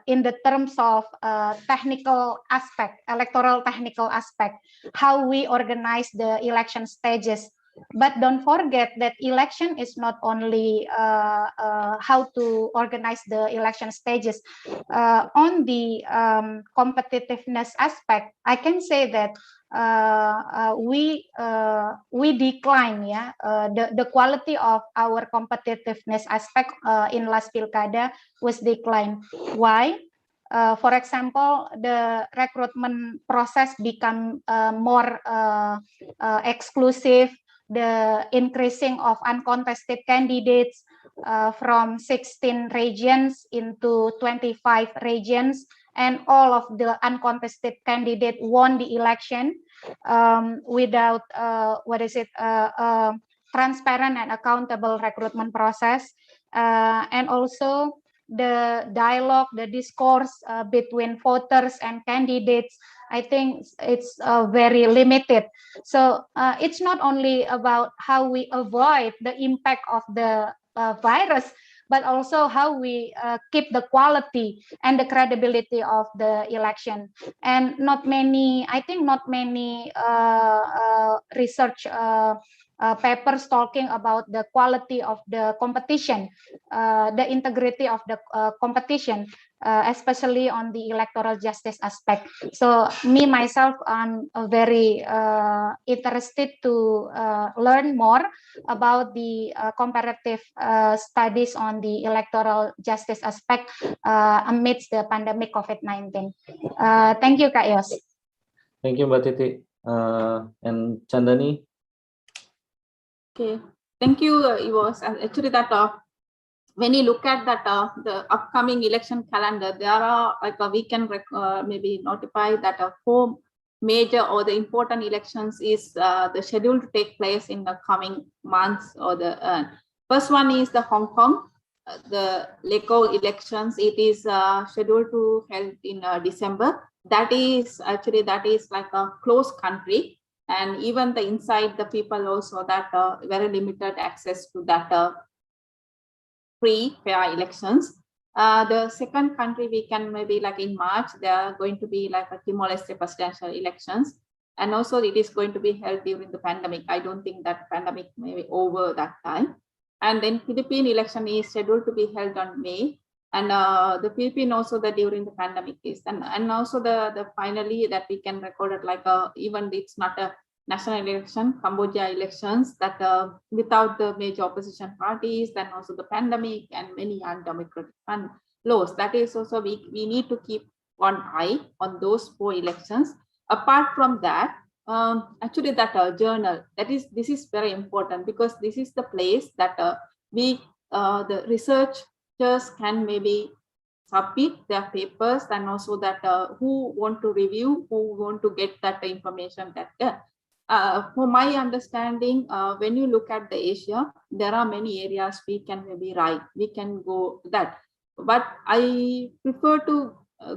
in the terms of technical aspect, electoral technical aspect, how we organize the election stages. But don't forget that election is not only how to organize the election stages. On the competitiveness aspect, I can say that we decline, the quality of our competitiveness aspect in last Pilkada was declined. Why? For example, the recruitment process become more exclusive. The increasing of uncontested candidates from 16 regions into 25 regions, and all of the uncontested candidates won the election without transparent and accountable recruitment process, and also the dialogue, the discourse between voters and candidates, I think it's very limited. So it's not only about how we avoid the impact of the virus, but also how we keep the quality and the credibility of the election. And not many, I think not many research papers talking about the quality of the competition, the integrity of the competition, especially on the electoral justice aspect. So me, myself, I'm very interested to learn more about the comparative studies on the electoral justice aspect amidst the pandemic COVID-19. Thank you, Kak Yos. Thank you, Mbak Titi. And Chandani? Okay, thank you, Iwas. Actually, that when you look at that the upcoming election calendar, there are like we can maybe notify that 4 major or the important elections is the schedule to take place in the coming months. Or the first one is the Hong Kong, the LECO elections. It is scheduled to held in December. That is like a closed country. And even the inside the people also that very limited access to that free fair elections. The second country we can maybe like in March, there are going to be like a Timor-Leste presidential elections. And also it is going to be held during the pandemic. I don't think that pandemic may be over that time. And then Philippine election is scheduled to be held on May. And the Philippine also that during the pandemic is, and also the finally that we can record it like even it's not a national election, Cambodia elections that without the major opposition parties, then also the pandemic and many undemocratic laws. That is also we need to keep one eye on those 4 elections. Apart from that, actually that journal, this is very important because this is the place that the researchers can maybe submit their papers, and also that who want to review, who want to get that information that for my understanding, when you look at the Asia, there are many areas we can maybe write, we can go that, but I prefer to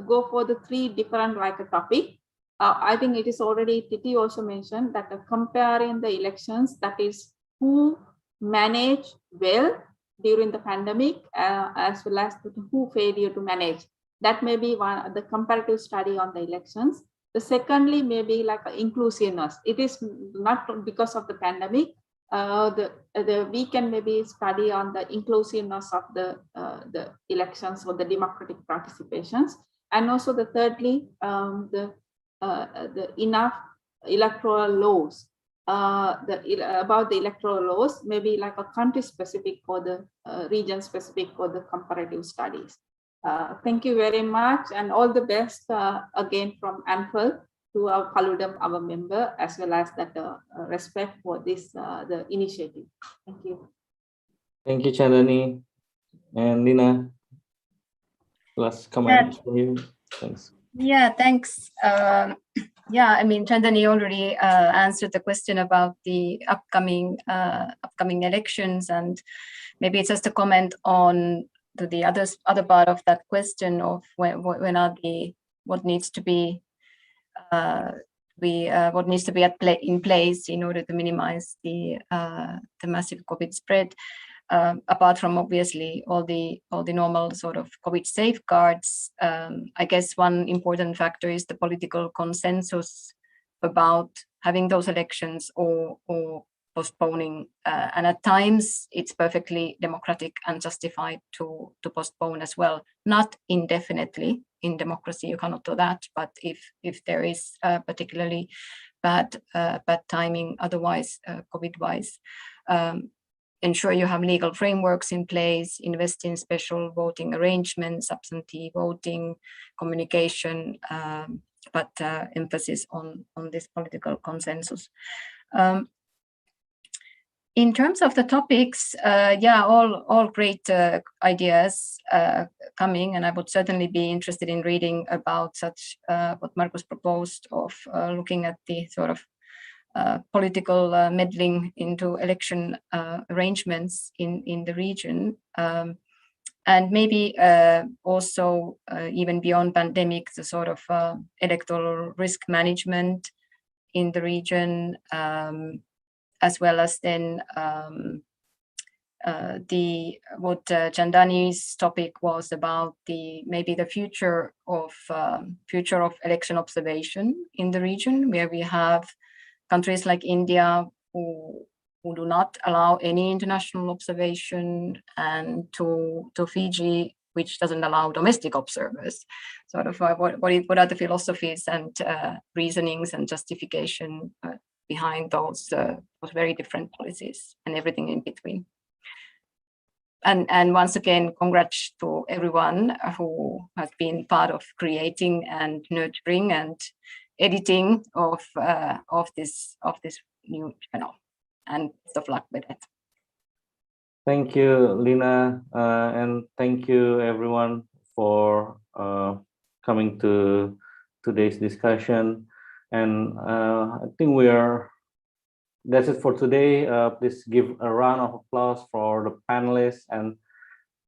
go for the 3 different like a topic. I think it is already Titi also mentioned that comparing the elections, that is who manage well during the pandemic as well as who failure to manage. That may be one the comparative study on the elections. The secondly, maybe like inclusiveness. It is not because of the pandemic. We can maybe study on the inclusiveness of the elections or the democratic participations, and also the thirdly, the enough electoral laws. About the electoral laws, maybe like a country specific or the region specific for the comparative studies. Thank you very much, and all the best again from ANFL to our Paludam, our member, as well as that respect for this the initiative. Thank you. Thank you, Chandani. And Nina, last comment from you. Thanks. Yeah, thanks. Yeah, I mean, Chandani already answered the question about the upcoming elections, and maybe it's just a comment on to the other part of that question of when are what needs to be in place in order to minimize the massive COVID spread. Apart from obviously all the normal sort of COVID safeguards, I guess one important factor is the political consensus about having those elections or postponing. And at times it's perfectly democratic and justified to postpone as well. Not indefinitely. In democracy you cannot do that, but if there is particularly bad timing otherwise COVID-wise, ensure you have legal frameworks in place, invest in special voting arrangements, absentee voting, communication, but emphasis on this political consensus. In terms of the topics, yeah, all great ideas coming, and I would certainly be interested in reading about such what Markus proposed of looking at the sort of political meddling into election arrangements in the region. And maybe also even beyond pandemic, the sort of electoral risk management in the region, as well as then what Chandani's topic was about maybe the future of election observation in the region, where we have countries like India who do not allow any international observation, and to Fiji, which doesn't allow domestic observers. Sort of what are the philosophies and reasonings and justification behind those very different policies and everything in between. And once again, congrats to everyone who has been part of creating and nurturing and editing of this new channel. And best of luck with it. Thank you, Lina, and thank you everyone for coming to today's discussion. And I think that's it for today. Please give a round of applause for the panelists, and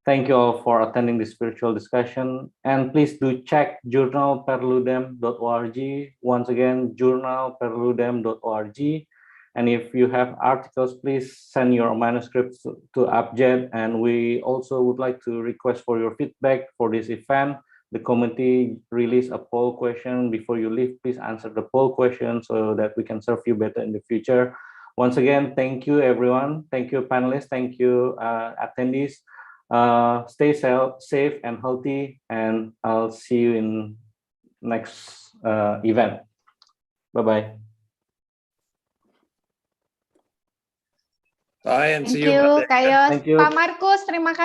thank you all for attending this virtual discussion. And please do check journalperludem.org. Once again, journalperludem.org. And if you have articles, please send your manuscripts to Abjad. And we also would like to request for your feedback for this event. The committee released a poll question. Before you leave, please answer the poll question so that we can serve you better in the future. Once again, thank you, everyone. Thank you, panelists. Thank you, attendees. Stay safe and healthy, and I'll see you in next event. Bye-bye. Bye and Thank see you you, Monday. Kak Yos. Thank you. Pak Markus, terima kasih.